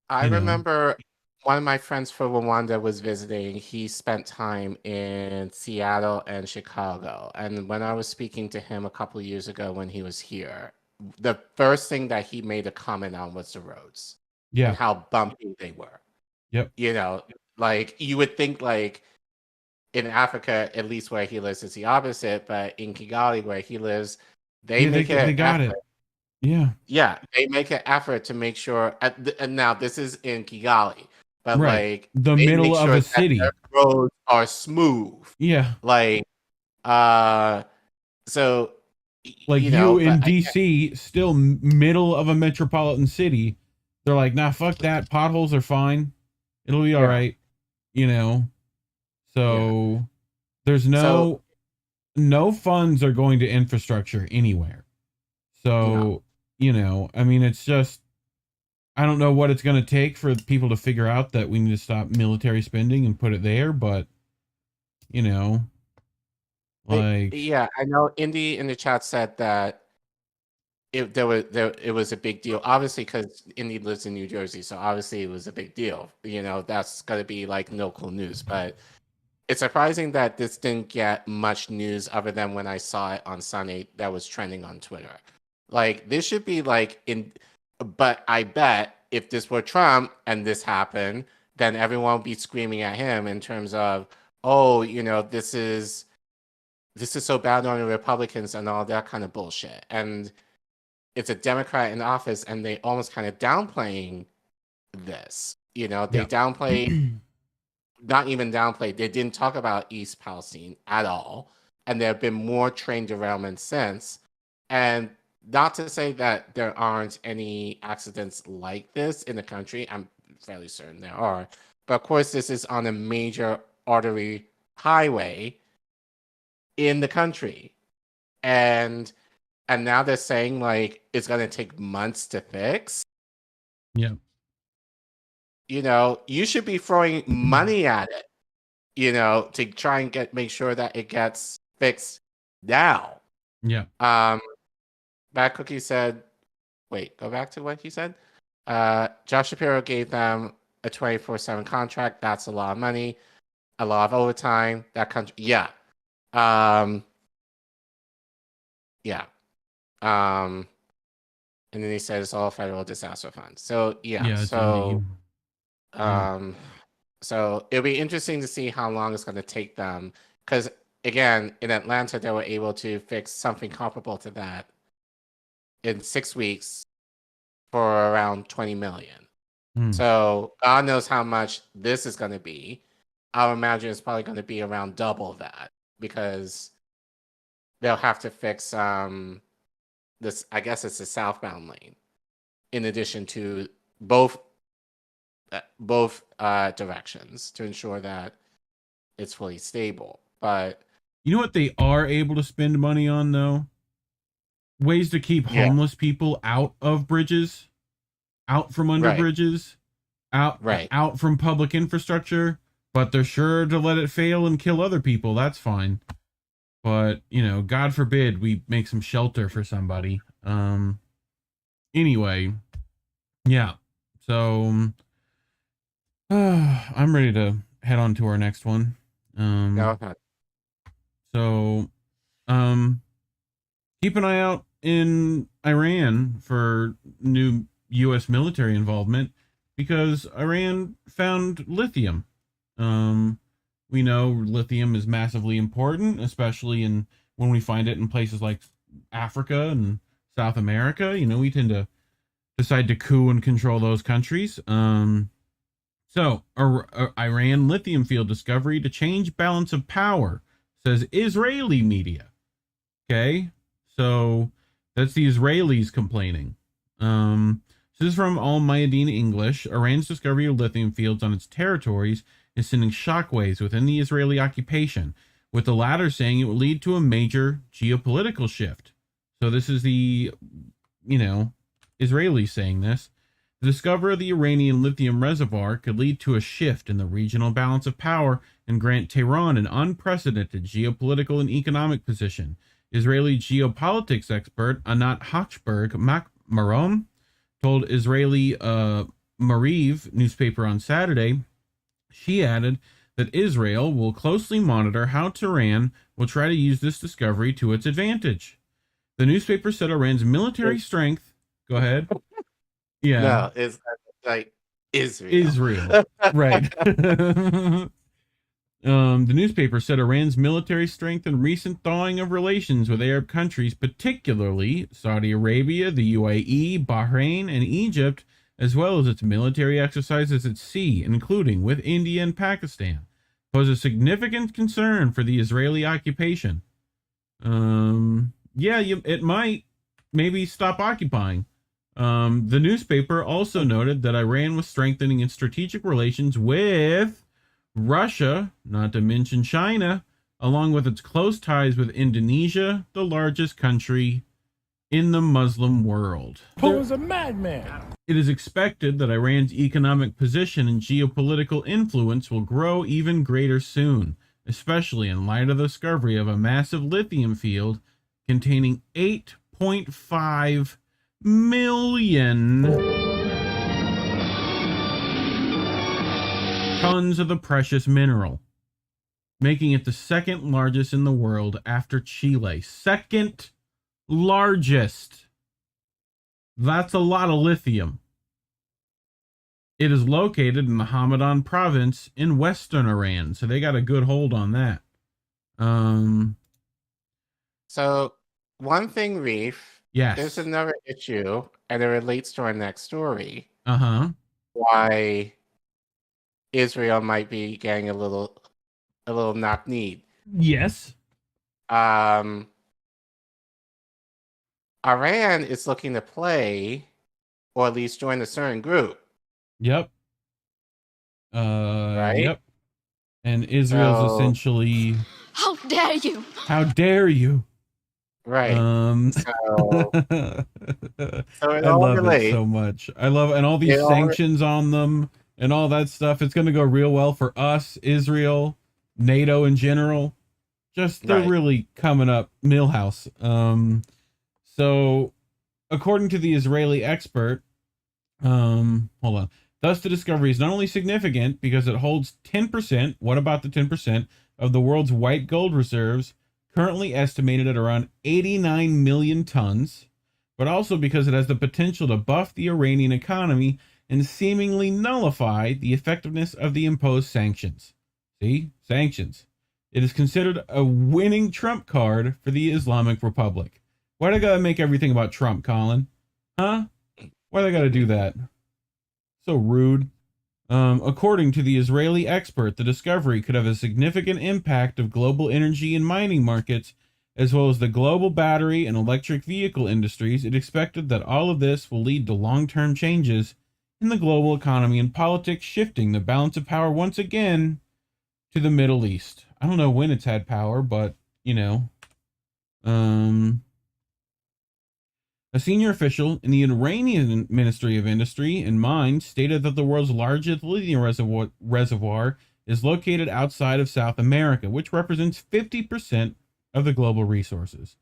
I remember one of my friends from Rwanda was visiting. He spent time in Seattle and Chicago. And when I was speaking to him a couple of years ago when he was here, the first thing that he made a comment on was the roads. Yeah. And how bumpy they were. Yep. Like you would think like in Africa, at least where he lives, it's the opposite. But in Kigali, where he lives, they got it. Yeah. Yeah, they make an effort to make sure. And now this is in Kigali, but like the middle of a city, roads are smooth. Yeah. Like, so. Like you in DC, still middle of a metropolitan city, they're like, nah, fuck that. Potholes are fine. It'll be all right. So there's no funds are going to infrastructure anywhere. So, I mean, it's just, I don't know what it's going to take for people to figure out that we need to stop military spending and put it there. But, yeah, I know Indy in the chat said that it was a big deal, obviously, because Indy lives in New Jersey, so obviously it was a big deal. That's got to be like local news, but it's surprising that this didn't get much news other than when I saw it on Sunday that was trending on Twitter. Like this should be like but I bet if this were Trump and this happened, then everyone would be screaming at him in terms of, oh, this is so bad on the Republicans and all that kind of bullshit. And it's a Democrat in office and they almost kind of downplaying this. They downplay, not even downplay, they didn't talk about East Palestine at all. And there have been more train derailments since. And not to say that there aren't any accidents like this in the country. I'm fairly certain there are. But of course, this is on a major artery highway in the country. And now they're saying like it's going to take months to fix. Yeah. You should be throwing money at it, to try and make sure that it gets fixed now. Yeah. Bad Cookie said, wait, go back to what he said. Josh Shapiro gave them a 24/7 contract. That's a lot of money, a lot of overtime. That country, yeah. Yeah. and then he said it's all federal disaster funds. So Yeah, so indeed. so it'll be interesting to see how long it's going to take them, because again, in Atlanta they were able to fix something comparable to that in 6 weeks for around 20 million. So God knows how much this is going to be. I would imagine it's probably going to be around double that, because they'll have to fix this, I guess it's the southbound lane, in addition to both directions, to ensure that it's fully stable. But you know what they are able to spend money on, though? Ways to keep homeless people out of bridges, out from under bridges, out from public infrastructure, but they're sure to let it fail and kill other people. That's fine. But, you know, God forbid we make some shelter for somebody. Anyway, yeah. So I'm ready to head on to our next one. So keep an eye out in Iran for new U.S. military involvement, because Iran found lithium. We know lithium is massively important, especially when we find it in places like Africa and South America. You know, we tend to decide to coup and control those countries. So Iran lithium field discovery to change balance of power, says Israeli media. Okay, so that's the Israelis complaining. This is from Al Mayadeen English. Iran's discovery of lithium fields on its territories is sending shockwaves within the Israeli occupation, with the latter saying it will lead to a major geopolitical shift. So this is the, Israelis saying this. The discovery of the Iranian lithium reservoir could lead to a shift in the regional balance of power and grant Tehran an unprecedented geopolitical and economic position. Israeli geopolitics expert Anat Hochberg Maron told Israeli Mariv newspaper on Saturday. She added that Israel will closely monitor how Tehran will try to use this discovery to its advantage. The newspaper said Iran's military strength. Go ahead. Yeah. No, it's like Israel. Israel. Right. The newspaper said Iran's military strength and recent thawing of relations with Arab countries, particularly Saudi Arabia, the UAE, Bahrain, and Egypt, as well as its military exercises at sea, including with India and Pakistan, pose a significant concern for the Israeli occupation. It might maybe stop occupying. The newspaper also noted that Iran was strengthening its strategic relations with Russia, not to mention China, along with its close ties with Indonesia, the largest country in the Muslim world. Who was a madman? It is expected that Iran's economic position and geopolitical influence will grow even greater soon, especially in light of the discovery of a massive lithium field containing 8.5 million tons of the precious mineral, making it the second largest in the world after Chile. Second largest. That's a lot of lithium. It is located in the Hamadan province in western Iran, so they got a good hold on that. So one thing, Reef. Yes. There's another issue, and it relates to our next story. Why Israel might be getting a little knock-kneed. Yes. Iran is looking to play, or at least join a certain group. Yep. Right? Yep. And Israel's essentially, how dare you? How dare you? Right. So it I all love relates. it so much. I love it. And all these sanctions on them and all that stuff. It's going to go real well for us, Israel, NATO in general. Just they're really coming up Millhouse. So according to the Israeli expert, hold on. Thus, the discovery is not only significant because it holds 10%. What about the 10% of the world's white gold reserves, currently estimated at around 89 million tons, but also because it has the potential to buff the Iranian economy and seemingly nullify the effectiveness of the imposed sanctions. See? Sanctions. It is considered a winning trump card for the Islamic Republic. Why do they gotta make everything about Trump, Collin? Huh? Why do they gotta do that? So rude. According to the Israeli expert, the discovery could have a significant impact of global energy and mining markets, as well as the global battery and electric vehicle industries. It expected that all of this will lead to long-term changes in the global economy and politics, shifting the balance of power once again to the Middle East. I don't know when it's had power, but, you know. A senior official in the Iranian Ministry of Industry and Mines stated that the world's largest lithium reservoir is located outside of South America, which represents 50% of the global resources.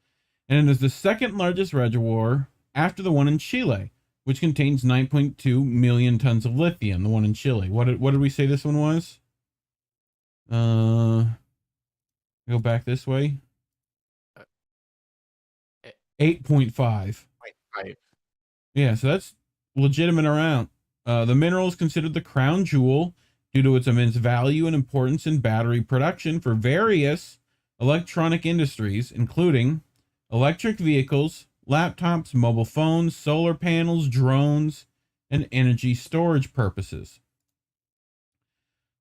And it is the second largest reservoir after the one in Chile, which contains 9.2 million tons of lithium, the one in Chile. What did we say this one was? Go back this way. 8.5. Yeah, so that's legitimate amount. The mineral is considered the crown jewel due to its immense value and importance in battery production for various electronic industries, including electric vehicles, laptops, mobile phones, solar panels, drones, and energy storage purposes.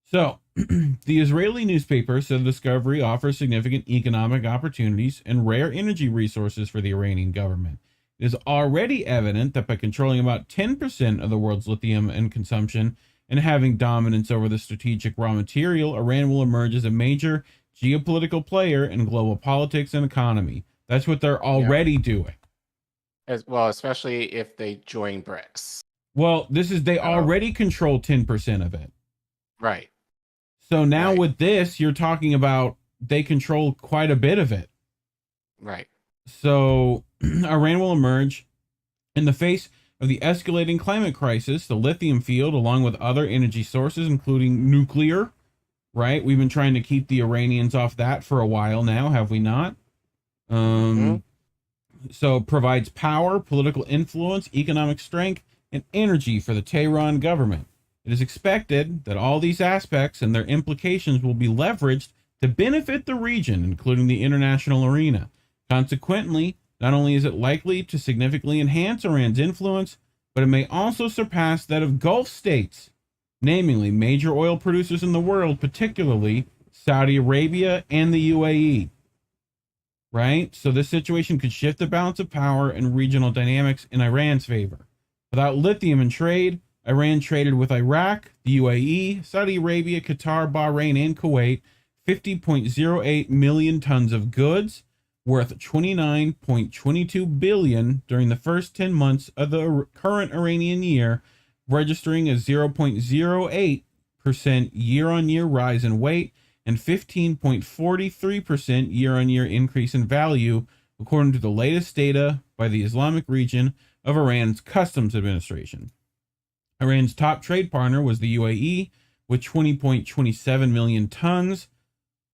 So, the Israeli newspaper said the discovery offers significant economic opportunities and rare energy resources for the Iranian government. It is already evident that by controlling about 10% of the world's lithium and consumption and having dominance over the strategic raw material, Iran will emerge as a major geopolitical player in global politics and economy. That's what they're already doing. As well, especially if they join BRICS. Well, they already control 10% of it. Right. So now with this, you're talking about they control quite a bit of it. Right. So Iran will emerge in the face of the escalating climate crisis, the lithium field, along with other energy sources, including nuclear, right? We've been trying to keep the Iranians off that for a while now, have we not? So it provides power, political influence, economic strength, and energy for the Tehran government. It is expected that all these aspects and their implications will be leveraged to benefit the region, including the international arena. Consequently, not only is it likely to significantly enhance Iran's influence, but it may also surpass that of Gulf states, namely major oil producers in the world, particularly Saudi Arabia and the UAE. Right? So this situation could shift the balance of power and regional dynamics in Iran's favor. Without lithium in trade, Iran traded with Iraq, the UAE, Saudi Arabia, Qatar, Bahrain, and Kuwait 50.08 million tons of goods worth $29.22 billion during the first 10 months of the current Iranian year, registering a 0.08% year-on-year rise in weight and 15.43% year-on-year increase in value, according to the latest data by the Islamic region of Iran's Customs Administration. Iran's top trade partner was the UAE, with 20.27 million tons,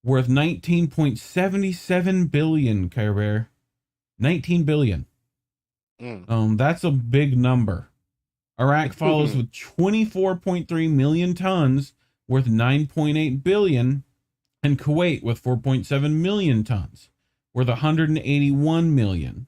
worth 19.77 billion, Kyber. 19 billion. That's a big number. Iraq follows with 24.3 million tons, worth 9.8 billion, and Kuwait with 4.7 million tons, worth 181 million.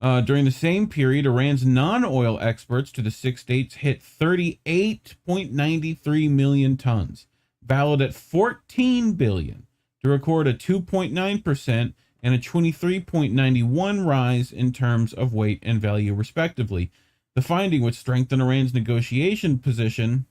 During the same period, Iran's non-oil exports to the six states hit 38.93 million tons, valued at 14 billion, to record a 2.9% and a 23.91 rise in terms of weight and value, respectively. The finding would strengthen Iran's negotiating position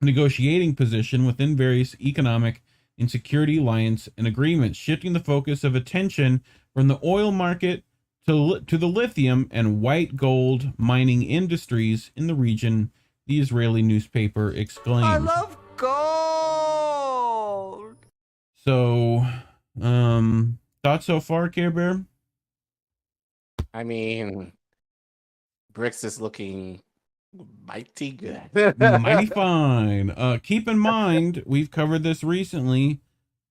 within various economic and security alliance and agreements, shifting the focus of attention from the oil market to the lithium and white gold mining industries in the region, the Israeli newspaper exclaimed. I love gold. So, thoughts so far, Care Bear? I mean, BRICS is looking mighty good. Mighty fine. Keep in mind, we've covered this recently.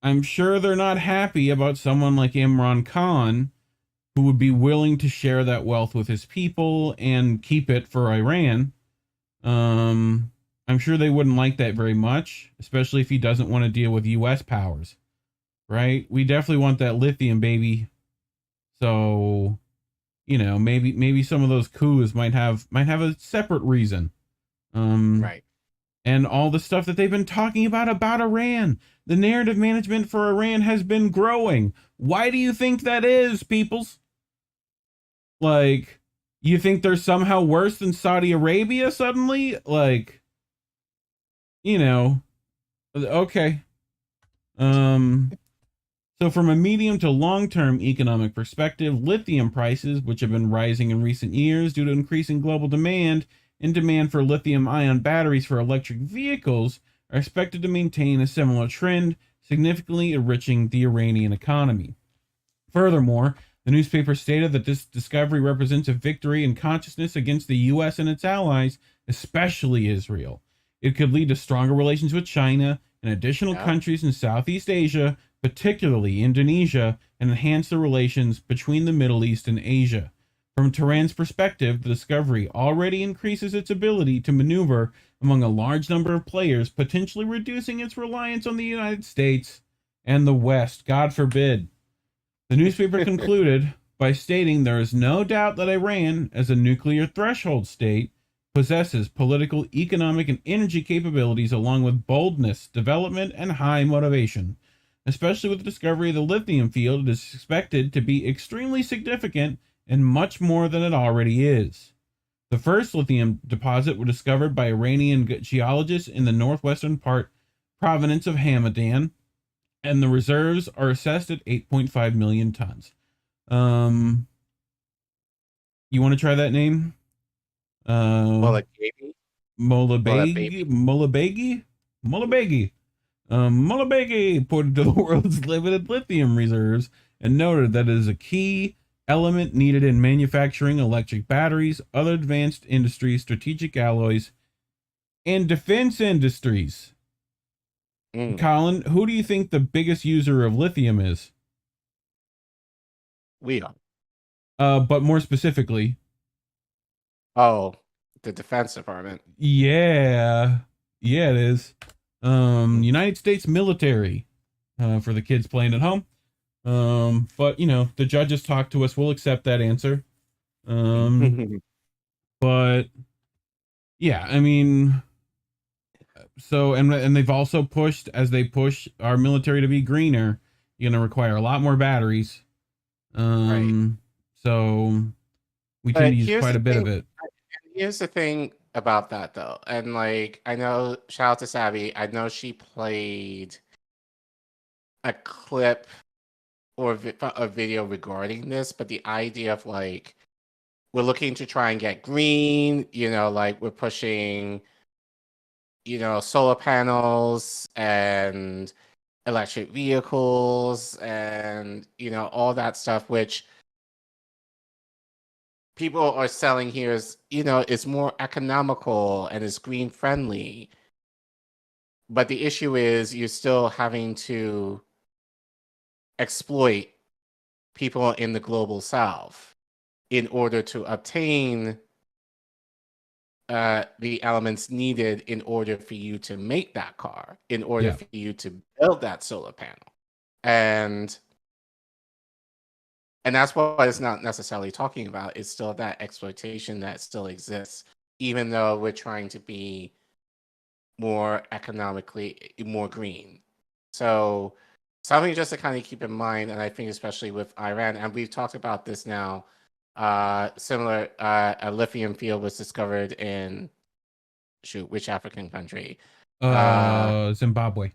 I'm sure they're not happy about someone like Imran Khan who would be willing to share that wealth with his people and keep it for Iran. I'm sure they wouldn't like that very much, especially if he doesn't want to deal with U.S. powers, right? We definitely want that lithium, baby. So, you know, maybe some of those coups might have a separate reason. Right. And all the stuff that they've been talking about Iran. The narrative management for Iran has been growing. Why do you think that is, peoples? Like, you think they're somehow worse than Saudi Arabia suddenly? Like, you know, okay. So from a medium to long-term economic perspective, lithium prices, which have been rising in recent years due to increasing global demand and demand for lithium-ion batteries for electric vehicles, are expected to maintain a similar trend, significantly enriching the Iranian economy. Furthermore, the newspaper stated that this discovery represents a victory in consciousness against the U.S. and its allies, especially Israel. It could lead to stronger relations with China and additional countries in Southeast Asia, particularly Indonesia, and enhance the relations between the Middle East and Asia. From Tehran's perspective, the discovery already increases its ability to maneuver among a large number of players, potentially reducing its reliance on the United States and the West. God forbid. The newspaper concluded by stating there is no doubt that Iran, as a nuclear threshold state, possesses political, economic, and energy capabilities along with boldness, development, and high motivation. Especially with the discovery of the lithium field, it is expected to be extremely significant and much more than it already is. The first lithium deposit was discovered by Iranian geologists in the northwestern province of Hamadan, and the reserves are assessed at 8.5 million tons. You want to try that name? Molabegi? Molabegi pointed to the world's limited lithium reserves and noted that it is a key element needed in manufacturing electric batteries, other advanced industries, strategic alloys, and defense industries. Collin, who do you think the biggest user of lithium is? We are. But more specifically. Oh, the Defense Department. Yeah. Yeah, it is. United States military, for the kids playing at home. But you know, the judges talked to us. We'll accept that answer. But yeah, I mean, so, and they've also pushed, as they push our military to be greener, you're going to require a lot more batteries. Right. So we tend to use quite a bit of it. Here's the thing about that though. And like, I know, shout out to Savvy. I know she played a clip or a video regarding this, but the idea of like, we're looking to try and get green, you know, like we're pushing, you know, solar panels and electric vehicles and, you know, all that stuff, which people are selling here is, you know, it's more economical and it's green friendly. But the issue is you're still having to exploit people in the global south in order to obtain the elements needed in order for you to make that car, in order for you to build that solar panel. And that's what it's not necessarily talking about. It's still that exploitation that still exists, even though we're trying to be more economically, more green. So something just to kind of keep in mind, and I think especially with Iran, and we've talked about this now, similar, a lithium field was discovered in, which African country? Zimbabwe.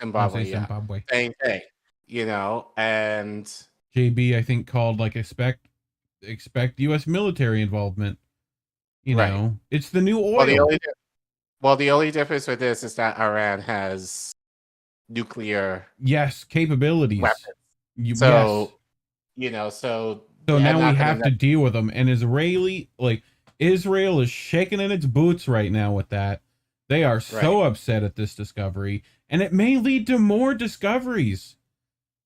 Zimbabwe, yeah. Zimbabwe. Same thing, you know, and JB, I think, called like expect U.S. military involvement. You know, it's the new oil. Well, the only difference with this is that Iran has nuclear capabilities. Weapons. You know, so now we have to deal with them. And Israel is shaking in its boots right now with that. They are so upset at this discovery, and it may lead to more discoveries.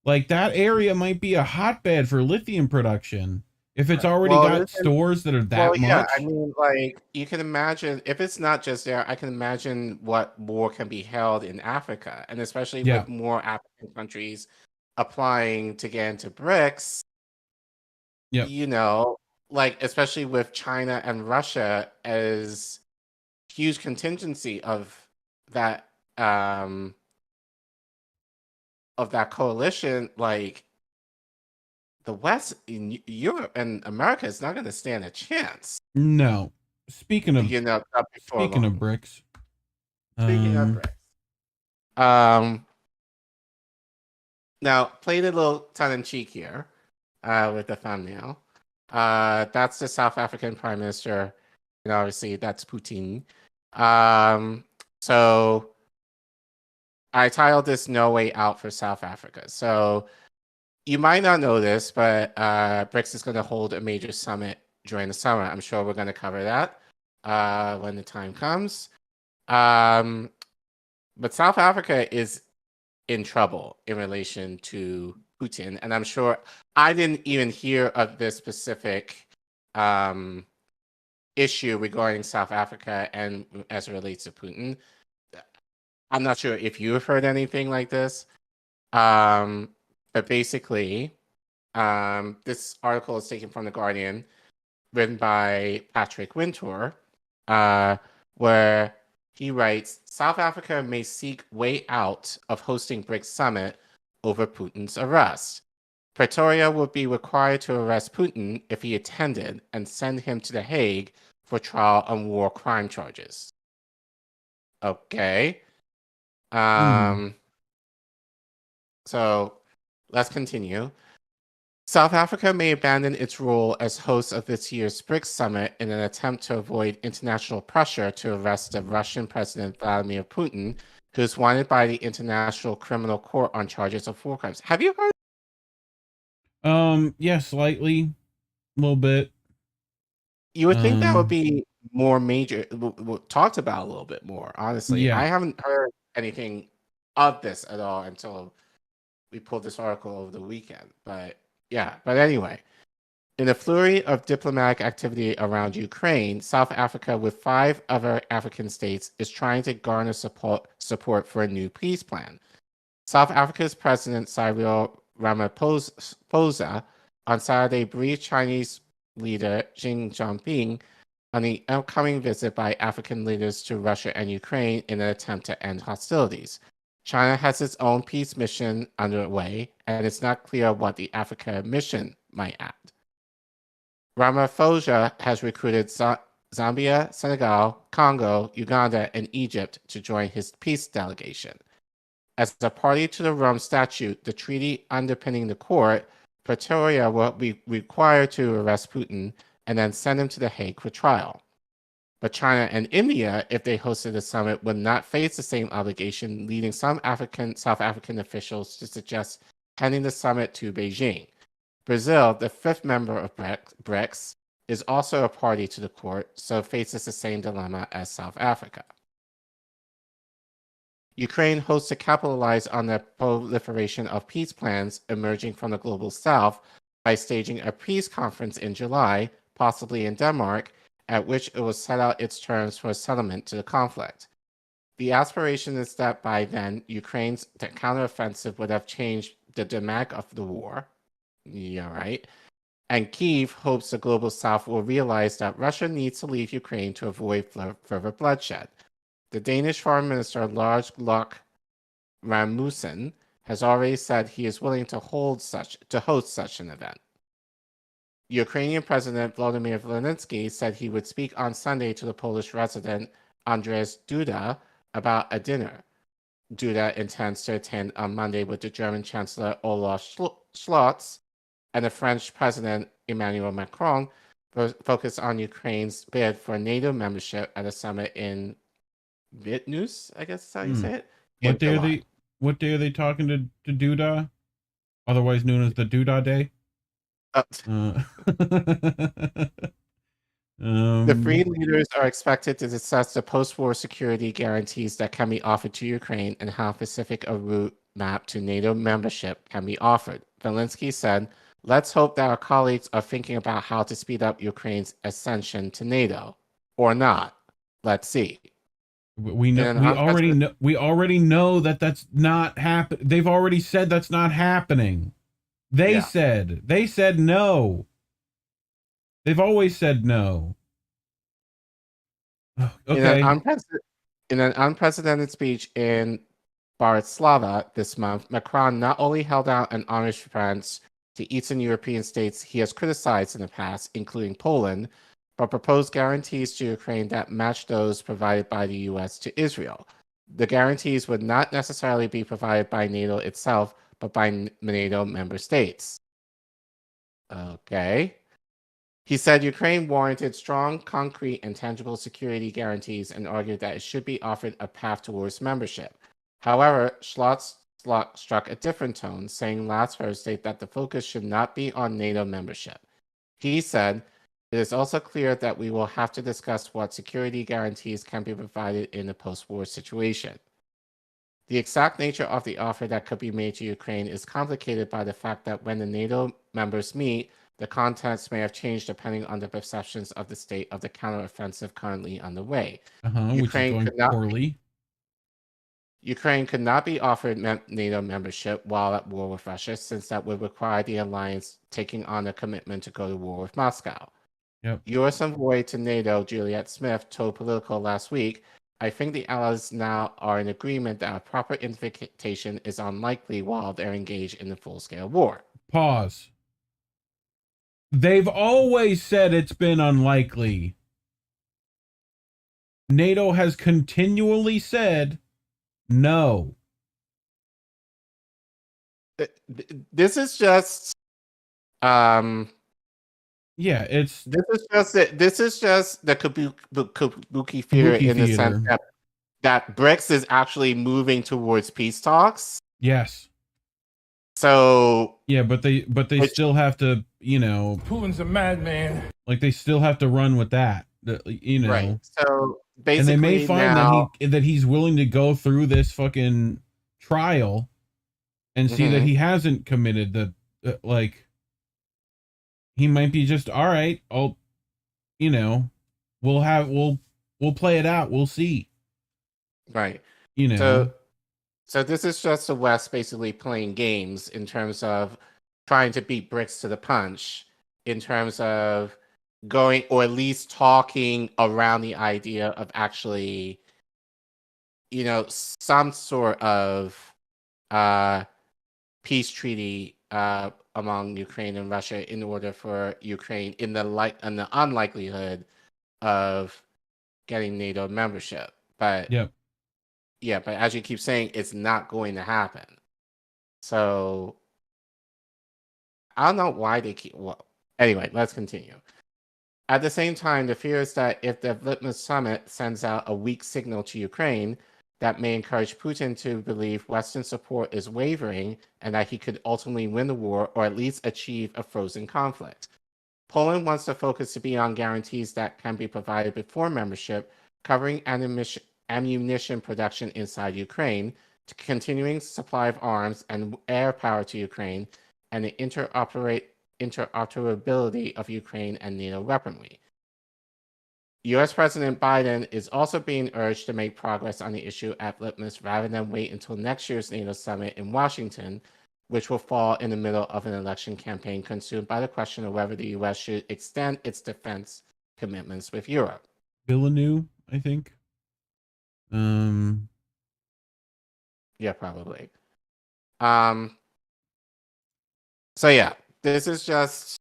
like that area might be a hotbed for lithium production. If it's already got stores that are that much. Yeah, I mean, like, you can imagine, if it's not just there, I can imagine what more can be held in Africa, and especially with more African countries applying to get into BRICS, you know, like, especially with China and Russia as huge contingency of that coalition, like, the West in Europe and America is not going to stand a chance. No. Speaking of BRICS. Speaking of BRICS. Now played a little tongue in cheek here with the thumbnail. That's the South African Prime Minister, and obviously that's Putin. So I titled this "No Way Out for South Africa." So you might not know this, but BRICS is going to hold a major summit during the summer. I'm sure we're going to cover that when the time comes. But South Africa is in trouble in relation to Putin. And I'm sure I didn't even hear of this specific issue regarding South Africa and as it relates to Putin. I'm not sure if you've heard anything like this. But basically, this article is taken from The Guardian, written by Patrick Wintour, where he writes, South Africa may seek way out of hosting BRICS summit over Putin's arrest. Pretoria would be required to arrest Putin if he attended and send him to The Hague for trial on war crime charges. Okay. So let's continue. South Africa may abandon its role as host of this year's BRICS summit in an attempt to avoid international pressure to arrest the Russian President Vladimir Putin, who is wanted by the International Criminal Court on charges of war crimes. Have you heard? Yeah, slightly, a little bit. You would think that would be more major, talked about a little bit more, honestly. Yeah. I haven't heard anything of this at all until we pulled this article over the weekend. But anyway, in a flurry of diplomatic activity around Ukraine, South Africa, with 5 other African states, is trying to garner support for a new peace plan. South Africa's President Cyril Ramaphosa on Saturday briefed Chinese leader Xi Jinping on the upcoming visit by African leaders to Russia and Ukraine in an attempt to end hostilities. China has its own peace mission underway, and it's not clear what the Africa mission might add. Ramaphosa has recruited Zambia, Senegal, Congo, Uganda, and Egypt to join his peace delegation. As a party to the Rome Statute, the treaty underpinning the court, Pretoria will be required to arrest Putin and then send him to The Hague for trial. But China and India, if they hosted the summit, would not face the same obligation, leading some South African officials to suggest handing the summit to Beijing. Brazil, the 5th member of BRICS, is also a party to the court, so faces the same dilemma as South Africa. Ukraine hopes to capitalize on the proliferation of peace plans emerging from the global south by staging a peace conference in July, possibly in Denmark, at which it will set out its terms for a settlement to the conflict. The aspiration is that by then, Ukraine's counteroffensive would have changed the dynamic of the war. Yeah, right. And Kyiv hopes the global south will realize that Russia needs to leave Ukraine to avoid further bloodshed. The Danish Foreign Minister Lars Løkke Rasmussen has already said he is willing to host such an event. Ukrainian President Volodymyr Zelensky said he would speak on Sunday to the Polish resident Andrzej Duda about a dinner. Duda intends to attend on Monday with the German Chancellor Olaf Scholz and the French President Emmanuel Macron, focus on Ukraine's bid for NATO membership at a summit in Vilnius, I guess is how you say it. What day are they talking to Duda? Otherwise known as the Duda Day? The three leaders are expected to discuss the post-war security guarantees that can be offered to Ukraine and how specific a route roadmap to NATO membership can be offered. Zelensky said, "Let's hope that our colleagues are thinking about how to speed up Ukraine's ascension to NATO, or not. Let's see." We know. We already know that that's not happen. They've already said that's not happening. They said no. They've always said no. Okay. In an unprecedented speech in Bratislava this month, Macron not only held out an homage France to Eastern European states he has criticized in the past, including Poland, but proposed guarantees to Ukraine that match those provided by the US to Israel. The guarantees would not necessarily be provided by NATO itself, but by NATO member states. Okay. He said Ukraine warranted strong, concrete, and tangible security guarantees and argued that it should be offered a path towards membership. However, Schlotz struck a different tone, saying last Thursday that the focus should not be on NATO membership. He said, "It is also clear that we will have to discuss what security guarantees can be provided in a post-war situation. The exact nature of the offer that could be made to Ukraine is complicated by the fact that when the NATO members meet, the context may have changed depending on the perceptions of the state of the counteroffensive currently underway. Ukraine could not be offered NATO membership while at war with Russia, since that would require the alliance taking on a commitment to go to war with Moscow." Yep. U.S. envoy to NATO, Juliet Smith, told Politico last week, "I think the allies now are in agreement that a proper invitation is unlikely while they're engaged in the full-scale war." Pause. They've always said it's been unlikely. NATO has continually said no. This is just this is just the kabuki theory in the sense that BRICS is actually moving towards peace talks. Yes. So but they still have to, Putin's a madman. Like they still have to run with that, Right. So basically, and they may find that he's willing to go through this fucking trial and see that he hasn't committed the he might be just all right. We'll play it out. We'll see. Right. So this is just the West basically playing games in terms of trying to beat BRICS to the punch, in terms of going, or at least talking around the idea of actually, some sort of peace treaty among Ukraine and Russia in order for Ukraine, in the unlikelihood of getting NATO membership. But but as you keep saying, it's not going to happen. So I don't know why they keep. Well, anyway, let's continue. At the same time, the fear is that if the Lithium summit sends out a weak signal to Ukraine, that may encourage Putin to believe Western support is wavering and that he could ultimately win the war or at least achieve a frozen conflict. Poland wants the focus to be on guarantees that can be provided before membership, covering ammunition production inside Ukraine, to continuing supply of arms and air power to Ukraine, and the interoperability of Ukraine and NATO weaponry. U.S. President Biden is also being urged to make progress on the issue at Litmus rather than wait until next year's NATO summit in Washington, which will fall in the middle of an election campaign consumed by the question of whether the U.S. should extend its defense commitments with Europe. Villeneuve, I think. Yeah, probably. So yeah, this is just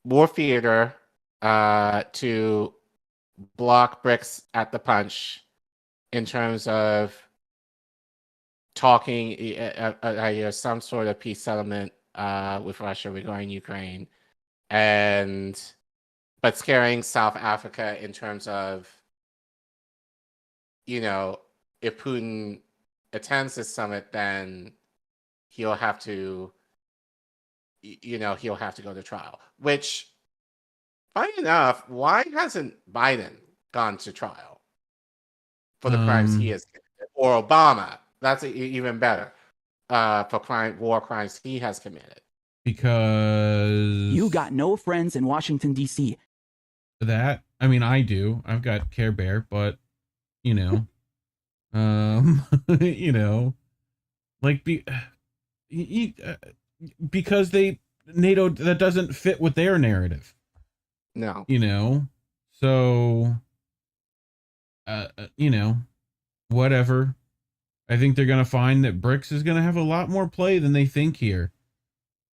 more theater to block BRICS at the punch in terms of talking some sort of peace settlement with Russia regarding Ukraine, but scaring South Africa in terms of, if Putin attends this summit, then he'll have to go to trial. Which, funny enough, why hasn't Biden gone to trial for the crimes he has committed? or Obama. That's even better for war crimes he has committed. Because you got no friends in Washington, D.C. That, I mean, I do. I've got Care Bear, but, you know, you know, like, because NATO, that doesn't fit with their narrative. No. You know, so, you know, whatever. I think they're going to find that BRICS is going to have a lot more play than they think here.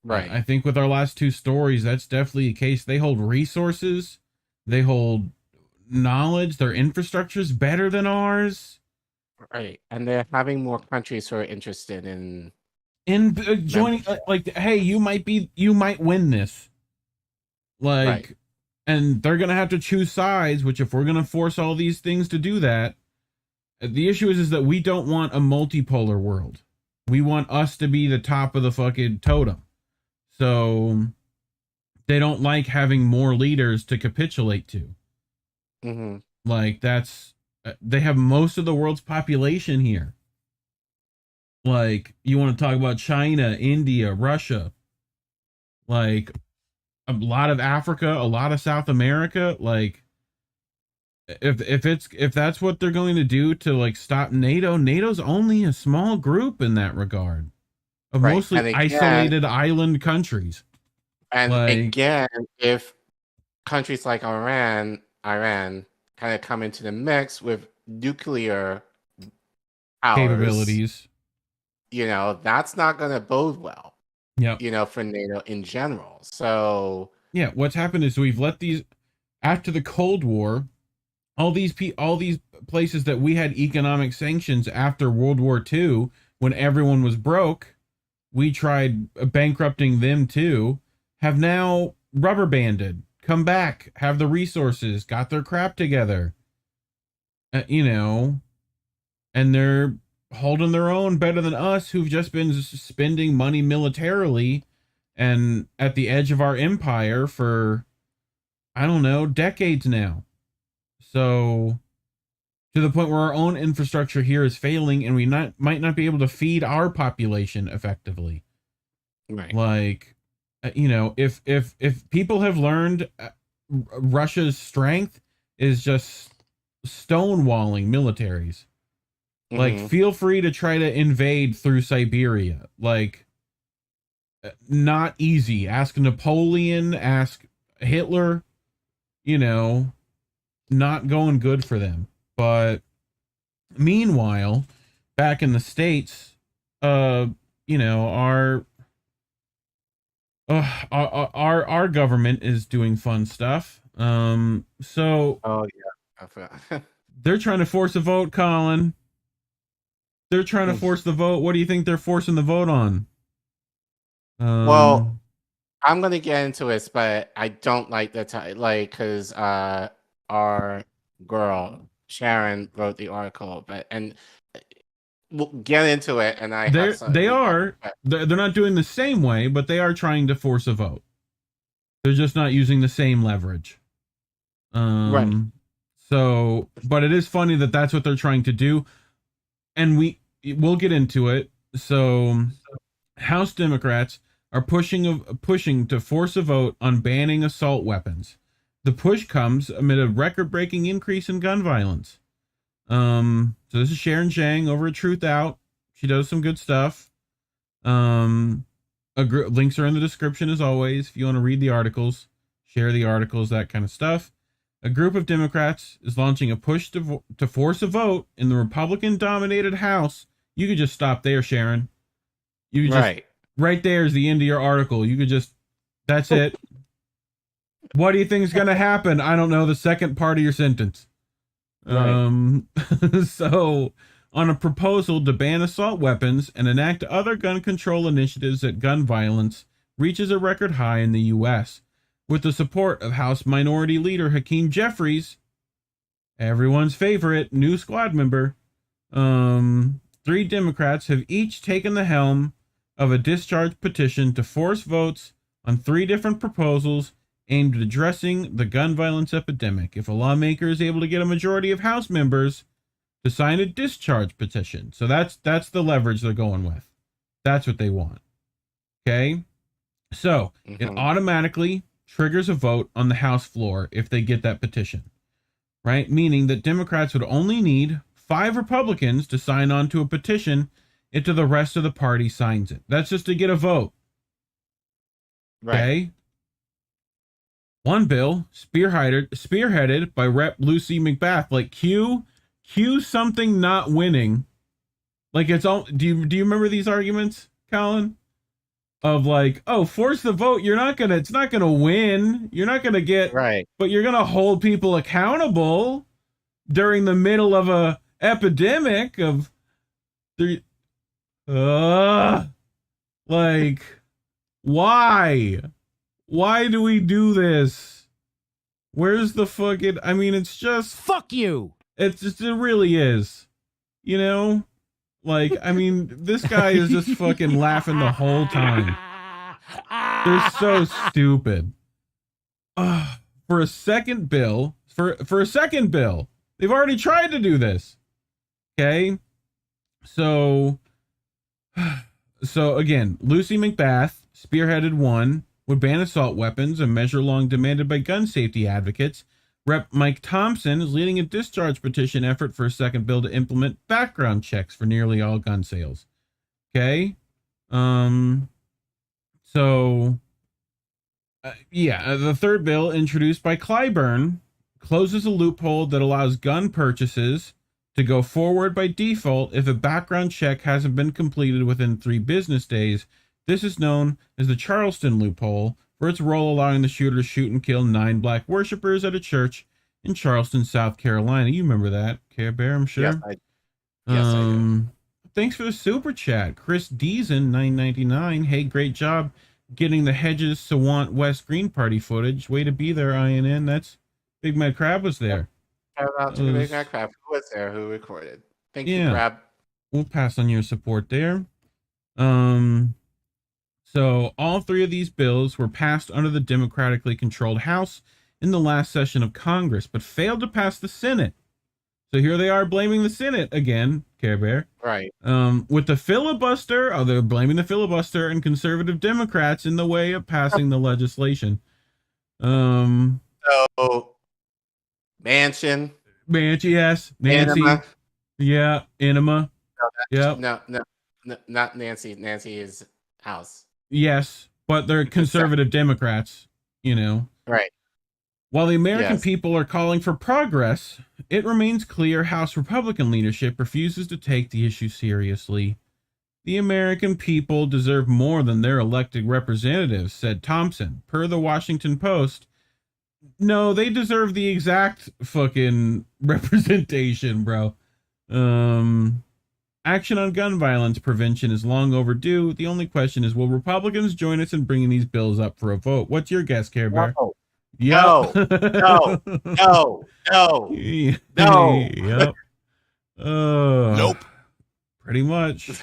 Right. I think with our last two stories, that's definitely a case. They hold resources, they hold knowledge, their infrastructure is better than ours. Right. And they're having more countries who are interested in joining, like, hey, you might win this. Like, Right. and they're going to have to choose sides, which if we're going to force all these things to do that, the issue is that we don't want a multipolar world. We want us to be the top of the fucking totem. So they don't like having more leaders to capitulate to. Mm-hmm. Like, that's, they have most of the world's population here. Like, you want to talk about China, India, Russia, like a lot of Africa, a lot of South America. Like, if that's what they're going to do to like stop NATO's only a small group in that regard of Right. mostly And again- isolated island countries. And Like- again, if countries like Iran kind of come into the mix with nuclear powers, Capabilities. you know, that's not going to bode well, Yep. you know, for NATO in general. So, Yeah, what's happened is we've let these, after the Cold War, all these places that we had economic sanctions after World War II, when everyone was broke, we tried bankrupting them too, have now rubber banded, come back, have the resources, got their crap together, you know, and they're holding their own better than us, who've just been spending money militarily and at the edge of our empire for, I don't know, decades now. So to the point where our own infrastructure here is failing and we might not be able to feed our population effectively. right. Like, you know, if people have learned Russia's strength is just stonewalling militaries. Like, Mhm. feel free to try to invade through Siberia. Like, not easy. Ask Napoleon, ask Hitler, you know, not going good for them. But meanwhile, back in the States, you know, our government is doing fun stuff. So Oh, yeah. they're trying to force a vote, Collin. They're trying to force the vote. What do you think they're forcing the vote on? Well, I'm going to get into it, but I don't like the like, because our girl, Sharon, wrote the article, and we'll get into it. And they're not doing the same way, but they are trying to force a vote. They're just not using the same leverage. Right. So, but it is funny that that's what they're trying to do. And we'll get into it. So House Democrats are pushing to force a vote on banning assault weapons. The push comes amid a record-breaking increase in gun violence. So this is Sharon Zhang over at Truthout. She does some good stuff. Links are in the description as always. If you want to read the articles, share the articles, that kind of stuff. A group of Democrats is launching a push to force a vote in the Republican-dominated House. You could just stop there, Sharon. You could just, right there is the end of your article. You could just, that's it. What do you think is going to happen? I don't know. The second part of your sentence. Right. So, on a proposal to ban assault weapons and enact other gun control initiatives that gun violence reaches a record high in the U.S., with the support of House Minority Leader Hakeem Jeffries, everyone's favorite new squad member. 3 Democrats have each taken the helm of a discharge petition to force votes on 3 different proposals aimed at addressing the gun violence epidemic. If a lawmaker is able to get a majority of House members to sign a discharge petition. So that's the leverage they're going with. That's what they want. Okay? So it automatically triggers a vote on the House floor if they get that petition, right? Meaning that Democrats would only need 5 Republicans to sign on to a petition until the rest of the party signs it. That's just to get a vote. Right. Okay? One bill spearheaded by Rep. Lucy McBath, like Q something not winning. Like it's all. Do you remember these arguments, Collin? Of like, oh, force the vote. It's not gonna win. You're not gonna get right, but you're gonna hold people accountable during the middle of a epidemic of the. Like, why? Why do we do this? Where's the fucking... I mean, it's just... Fuck you! It really is. You know? Like, I mean, this guy is just fucking laughing the whole time. They're so stupid. For a second bill... For a second bill! They've already tried to do this. Okay? So again, Lucy McBath spearheaded one, would ban assault weapons, a measure long demanded by gun safety advocates. Rep. Mike Thompson is leading a discharge petition effort for a second bill to implement background checks for nearly all gun sales. Okay? The third bill, introduced by Clyburn, closes a loophole that allows gun purchases to go forward by default if a background check hasn't been completed within 3 business days. This is known as the Charleston loophole, for its role allowing the shooter to shoot and kill 9 black worshipers at a church in Charleston, South Carolina. You remember that, Care Bear, I'm sure. Yes, I do. Thanks for the super chat, Chris Deason, $9.99. Hey, great job getting the Hedges Sawant West Green Party footage. Way to be there, INN. That's BigMadCrab was there. Shout out to BigMadCrab, who was there, who recorded. Thank you, Crab. We'll pass on your support there. So all 3 of these bills were passed under the democratically controlled House in the last session of Congress, but failed to pass the Senate. So here they are blaming the Senate again, Care Bear. Right. With the filibuster, they're blaming the filibuster and conservative Democrats in the way of passing the legislation. So, Manchin, yes, Nancy. Enema. Yeah, Enema. No, not Nancy. Nancy is House. Yes, but they're conservative Democrats, you know. Right. While the American people are calling for progress, it remains clear House Republican leadership refuses to take the issue seriously. The American people deserve more than their elected representatives, said Thompson, per the Washington Post. No, they deserve the exact fucking representation, bro. Action on gun violence prevention is long overdue. The only question is, will Republicans join us in bringing these bills up for a vote? What's your guess, Care Bear? No. Yep. Nope. Pretty much.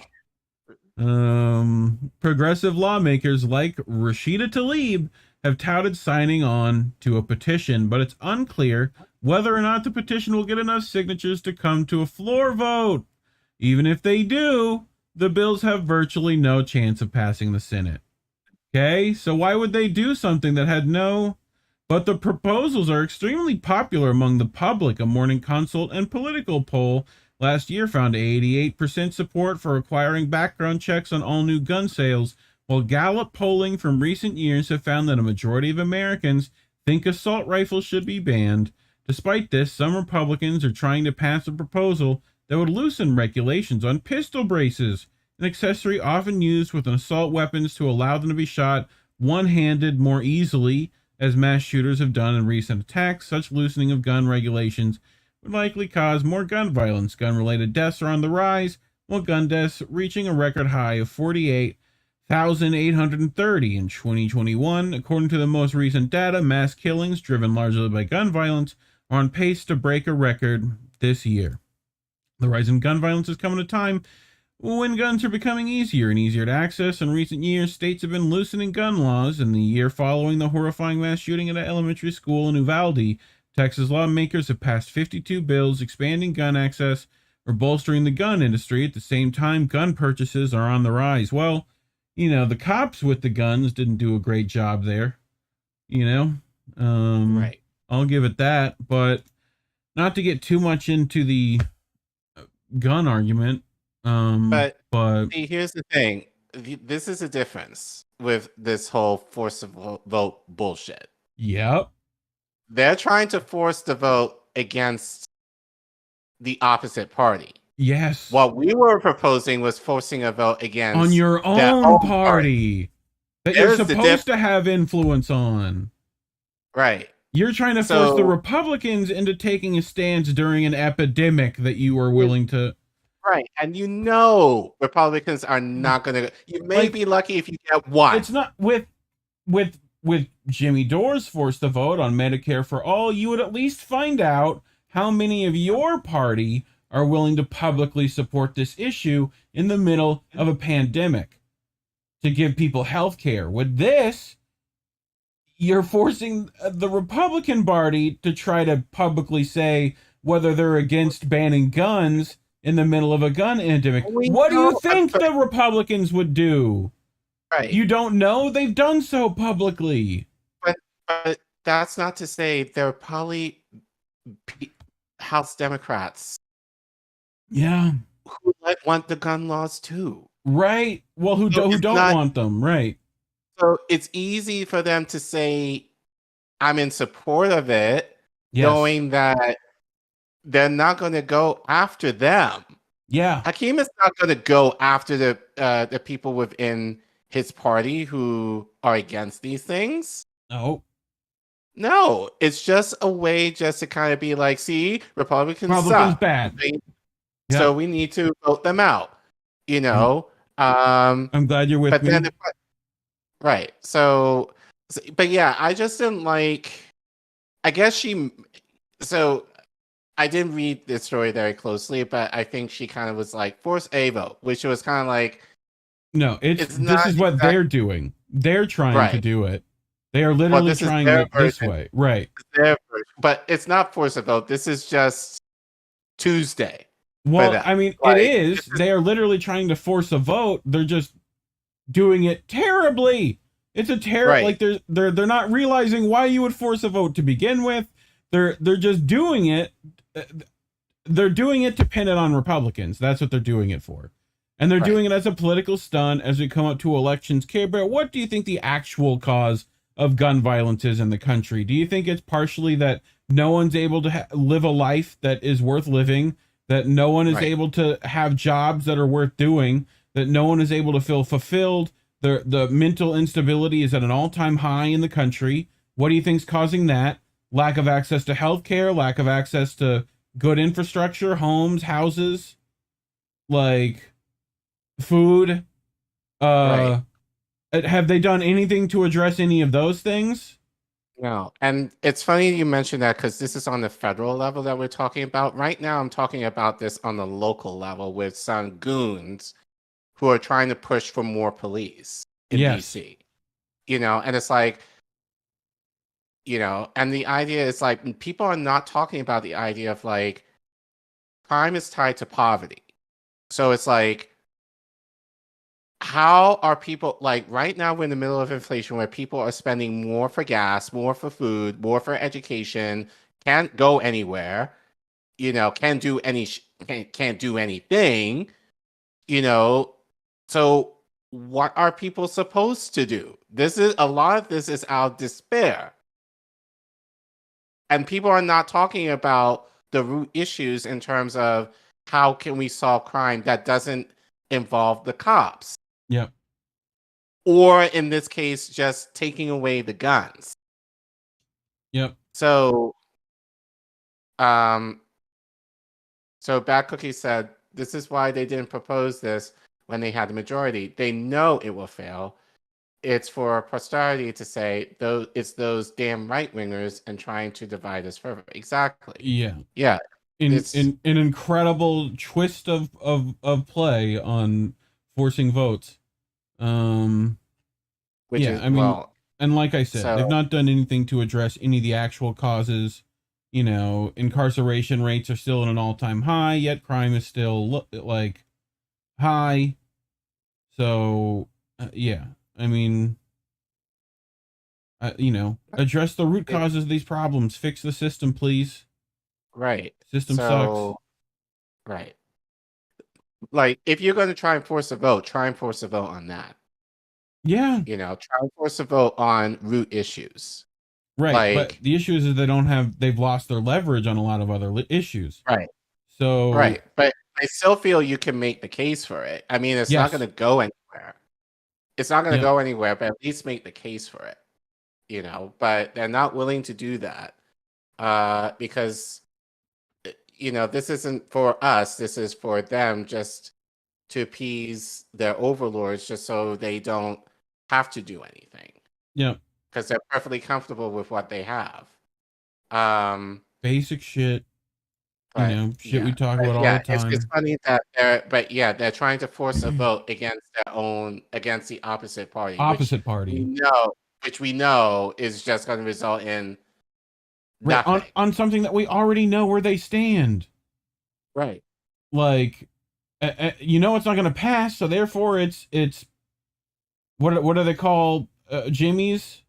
Progressive lawmakers like Rashida Tlaib have touted signing on to a petition, but it's unclear whether or not the petition will get enough signatures to come to a floor vote. Even if they do, the bills have virtually no chance of passing the Senate. Okay, so why would they do something that had no... But the proposals are extremely popular among the public. A Morning Consult and Political poll last year found 88% support for requiring background checks on all new gun sales, while Gallup polling from recent years have found that a majority of Americans think assault rifles should be banned. Despite this, some Republicans are trying to pass a proposal that would loosen regulations on pistol braces, an accessory often used with assault weapons to allow them to be shot one-handed more easily, as mass shooters have done in recent attacks. Such loosening of gun regulations would likely cause more gun violence. Gun-related deaths are on the rise, while gun deaths reaching a record high of 48,830 in 2021. According to the most recent data, mass killings, driven largely by gun violence, are on pace to break a record this year. The rise in gun violence is coming at a time when guns are becoming easier and easier to access. In recent years, states have been loosening gun laws. In the year following the horrifying mass shooting at an elementary school in Uvalde, Texas lawmakers have passed 52 bills expanding gun access or bolstering the gun industry. At the same time, gun purchases are on the rise. Well, you know, the cops with the guns didn't do a great job there, you know? Right. I'll give it that, but not to get too much into the gun argument. But see, here's the thing. This is a difference with this whole force of vote bullshit. Yep. They're trying to force the vote against the opposite party. Yes. What we were proposing was forcing a vote against on your own party that There's you're supposed to have influence on. Right. You're trying to force the Republicans into taking a stance during an epidemic that you are willing to. Right. And you know Republicans are not going to. You may be lucky if you get one. It's not with Jimmy Dore's forced the vote on Medicare for all. You would at least find out how many of your party are willing to publicly support this issue in the middle of a pandemic to give people health care. With this, you're forcing the Republican Party to try to publicly say whether they're against banning guns in the middle of a gun epidemic. What do you think the Republicans would do? Right. You don't know? They've done so publicly. But that's not to say they're probably House Democrats. Yeah. Who want the gun laws too. Right. Well, who don't want them. Right. So it's easy for them to say, I'm in support of it, Yes. knowing that they're not going to go after them. Yeah. Hakeem is not going to go after the people within his party who are against these things. No, it's just a way just to kind of be like, see, Republicans suck. Bad. So we need to vote them out. You know? I'm glad you're with me. Right. So, but yeah, I just didn't like, I guess so I didn't read this story very closely, but I think she kind of was like, force a vote, which was kind of like, no, this is what they're doing. They're trying to do it. They are literally trying it this way. Right. But it's not force a vote. This is just Tuesday. Well, I mean, it is. They are literally trying to force a vote. They're just doing it terribly. It's a terrible, like they're not realizing why you would force a vote to begin with. They're just doing it. They're doing it to pin it on Republicans. That's what they're doing it for. And they're doing it as a political stunt as we come up to elections. Care Bear, what do you think the actual cause of gun violence is in the country? Do you think it's partially that no one's able to live a life that is worth living, that no one is able to have jobs that are worth doing, that no one is able to feel fulfilled? The mental instability is at an all-time high in the country. What do you think's causing that? Lack of access to healthcare, lack of access to good infrastructure, homes, houses, like food. Have they done anything to address any of those things? No. And it's funny you mentioned that because this is on the federal level that we're talking about. Right now, I'm talking about this on the local level with some goons who are trying to push for more police in DC. You know, and it's like, you know, and the idea is like, people are not talking about the idea of like, crime is tied to poverty. So it's like, how are people, like right now we're in the middle of inflation where people are spending more for gas, more for food, more for education, can't go anywhere, you know, can't do anything, you know. So what are people supposed to do? A lot of this is out of despair. And people are not talking about the root issues in terms of how can we solve crime that doesn't involve the cops. Yep. Or in this case, just taking away the guns. Yep. So, Bad Cookie said, this is why they didn't propose this when they had the majority. They know it will fail. It's for posterity to say, it's those damn right-wingers and trying to divide us further. Exactly. Yeah. Yeah. An incredible twist of play on forcing votes. And like I said, they've not done anything to address any of the actual causes. you know, incarceration rates are still at an all-time high, yet crime is still like high. So, yeah, I mean, you know, address the root causes of these problems. Fix the system, please. Right. System sucks. Right. Like, if you're going to try and force a vote, try and force a vote on that. Yeah. You know, try and force a vote on root issues. Right. Like, but the issue is they've lost their leverage on a lot of other issues. Right. So. Right. But I still feel you can make the case for it. I mean, it's not going to go anywhere. It's not going to go anywhere, but at least make the case for it. You know, but they're not willing to do that because, you know, this isn't for us. This is for them, just to appease their overlords, just so they don't have to do anything. Yeah. Because they're perfectly comfortable with what they have. Basic shit. But, you know, shit we talk about all the time. It's funny that they're trying to force a vote against the opposite party. Which we know is just going to result in nothing. On something that we already know where they stand. Right. Like, you know, it's not going to pass, so therefore it's what do they call jimmies?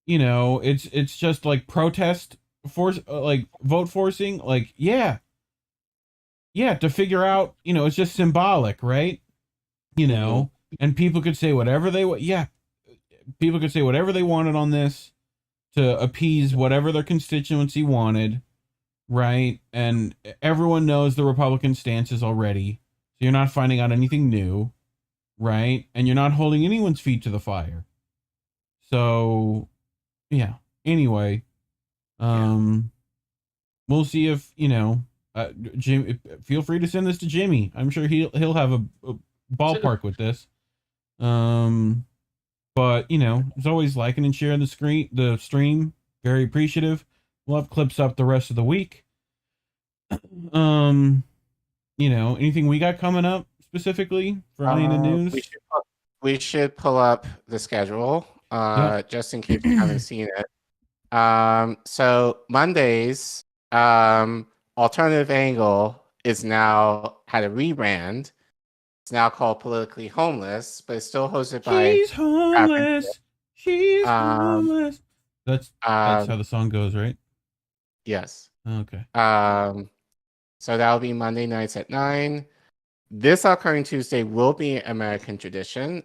You know, it's just like protest force, like vote forcing. Like, yeah, to figure out, you know, it's just symbolic, right? You know, and people could say whatever they want. Yeah. People could say whatever they wanted on this to appease whatever their constituency wanted, right? And everyone knows the Republican stances already, so you're not finding out anything new, right? And you're not holding anyone's feet to the fire. So, yeah. Anyway, we'll see if, you know, Jim. Feel free to send this to Jimmy. I'm sure he'll have a ballpark with this. But, you know, as always, liking and sharing the stream. Very appreciative. We'll have clips up the rest of the week. You know, anything we got coming up specifically for any of the news? We should pull up the schedule, just in case you haven't seen it. So Mondays, Alternative Angle is now had a rebrand. It's now called Politically Homeless, but it's still hosted by. She's homeless. She's homeless. That's how the song goes, right? Yes. Okay. So that'll be Monday nights at 9. This upcoming Tuesday will be American Tradition,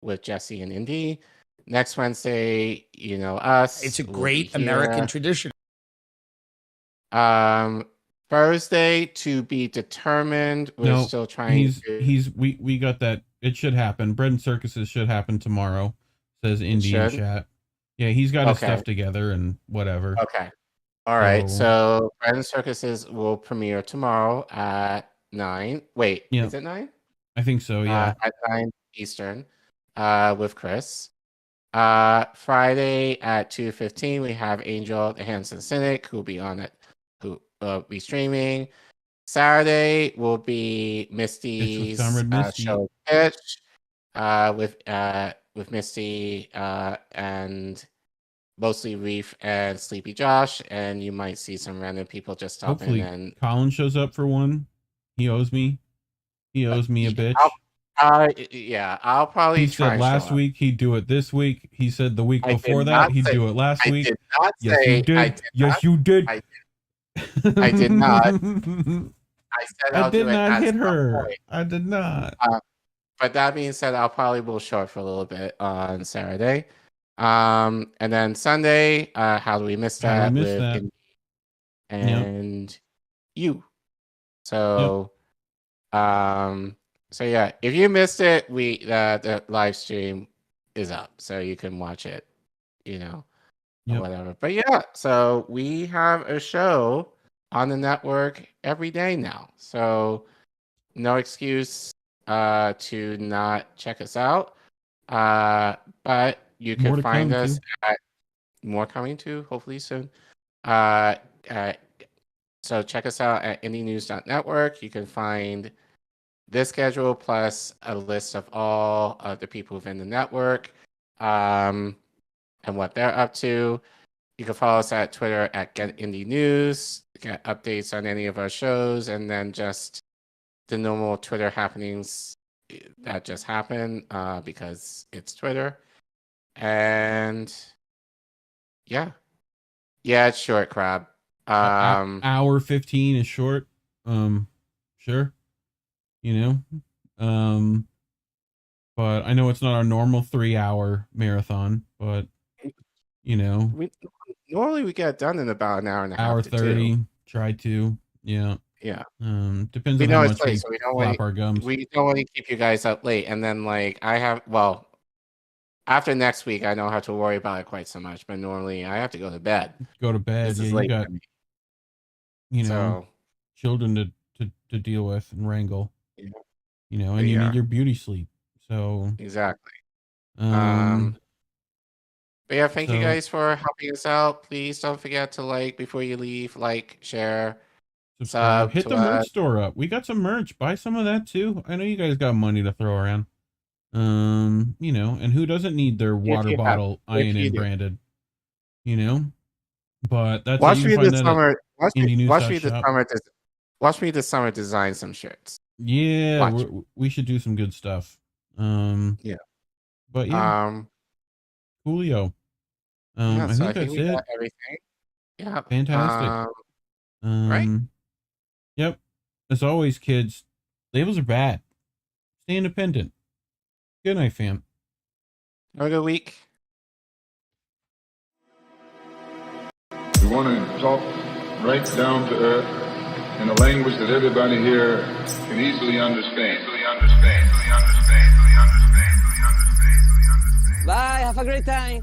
with Jesse and Indy. Next Wednesday, you know us. It's a great American tradition. Thursday to be determined. We're still trying we got that. It should happen. Bread and Circuses should happen tomorrow, says Indy in chat. Yeah, he's got his stuff together and whatever. Okay. All right. So Bread and Circuses will premiere tomorrow at 9. Wait, is it 9? I think so, yeah. At 9 Eastern, with Chris. Friday at 2:15, we have Angel the Handsome Cynic, who'll be on it, who be streaming. Saturday will be Misty's show Pitch, with Misty and mostly Reef and Sleepy Josh, and you might see some random people just stopping. Hopefully and Collin shows up for one. He owes me a bitch. I'll probably he said last week he'd do it this week. He said the week before that he'd do it last week. Yes, you did. Yes, you did. I did not. I said I did not hit her. I did not. But that being said, I'll probably will show up for a little bit on Saturday. And then Sunday, How Do We Miss That? And you. So, so yeah, if you missed it, the live stream is up, so you can watch it, you know, or whatever. But yeah, so we have a show on the network every day now, so no excuse to not check us out. But you can find us at more coming to hopefully soon. So check us out at indienews.network. You can find this schedule plus a list of all of the people within the network, and what they're up to. You can follow us at Twitter at Get Indie News, get updates on any of our shows, and then just the normal Twitter happenings that just happen because it's Twitter. And yeah, it's short, Crab. Hour 15 is short. Sure, but I know it's not our normal 3-hour marathon, but normally we get done in about an hour and a half. Hour to 30. Try to, yeah. Depends We on know how it's much late, we so we don't flap want our gums. we don't want to keep you guys up late. And then after next week, I don't have to worry about it quite so much. But normally, I have to go to bed. Go to bed. This Yeah, is you late got for me. children to deal with and wrangle. Yeah. And you need your beauty sleep. So Exactly. Um, But yeah, thank you so- guys for helping us out. Please don't forget to like before you leave. Like, share, subscribe. Hit to the merch us. store up. We got some merch. Buy some of that too. I know you guys got money to throw around. And who doesn't need their water you have- bottle if you INN do. branded? But that's Watch how me you can this find that at summer. Watch me this indienews.shop. summer. Watch me this summer design some shirts. Yeah, Watch. we should do some good stuff. Yeah. But yeah, Coolio. I so think that's we it. got everything. Yeah. Fantastic. Right? Yep. As always, kids, labels are bad. Stay independent. Good night, fam. Have a good week. We want to talk right down to earth in a language that everybody here can easily understand. Bye, have a great time.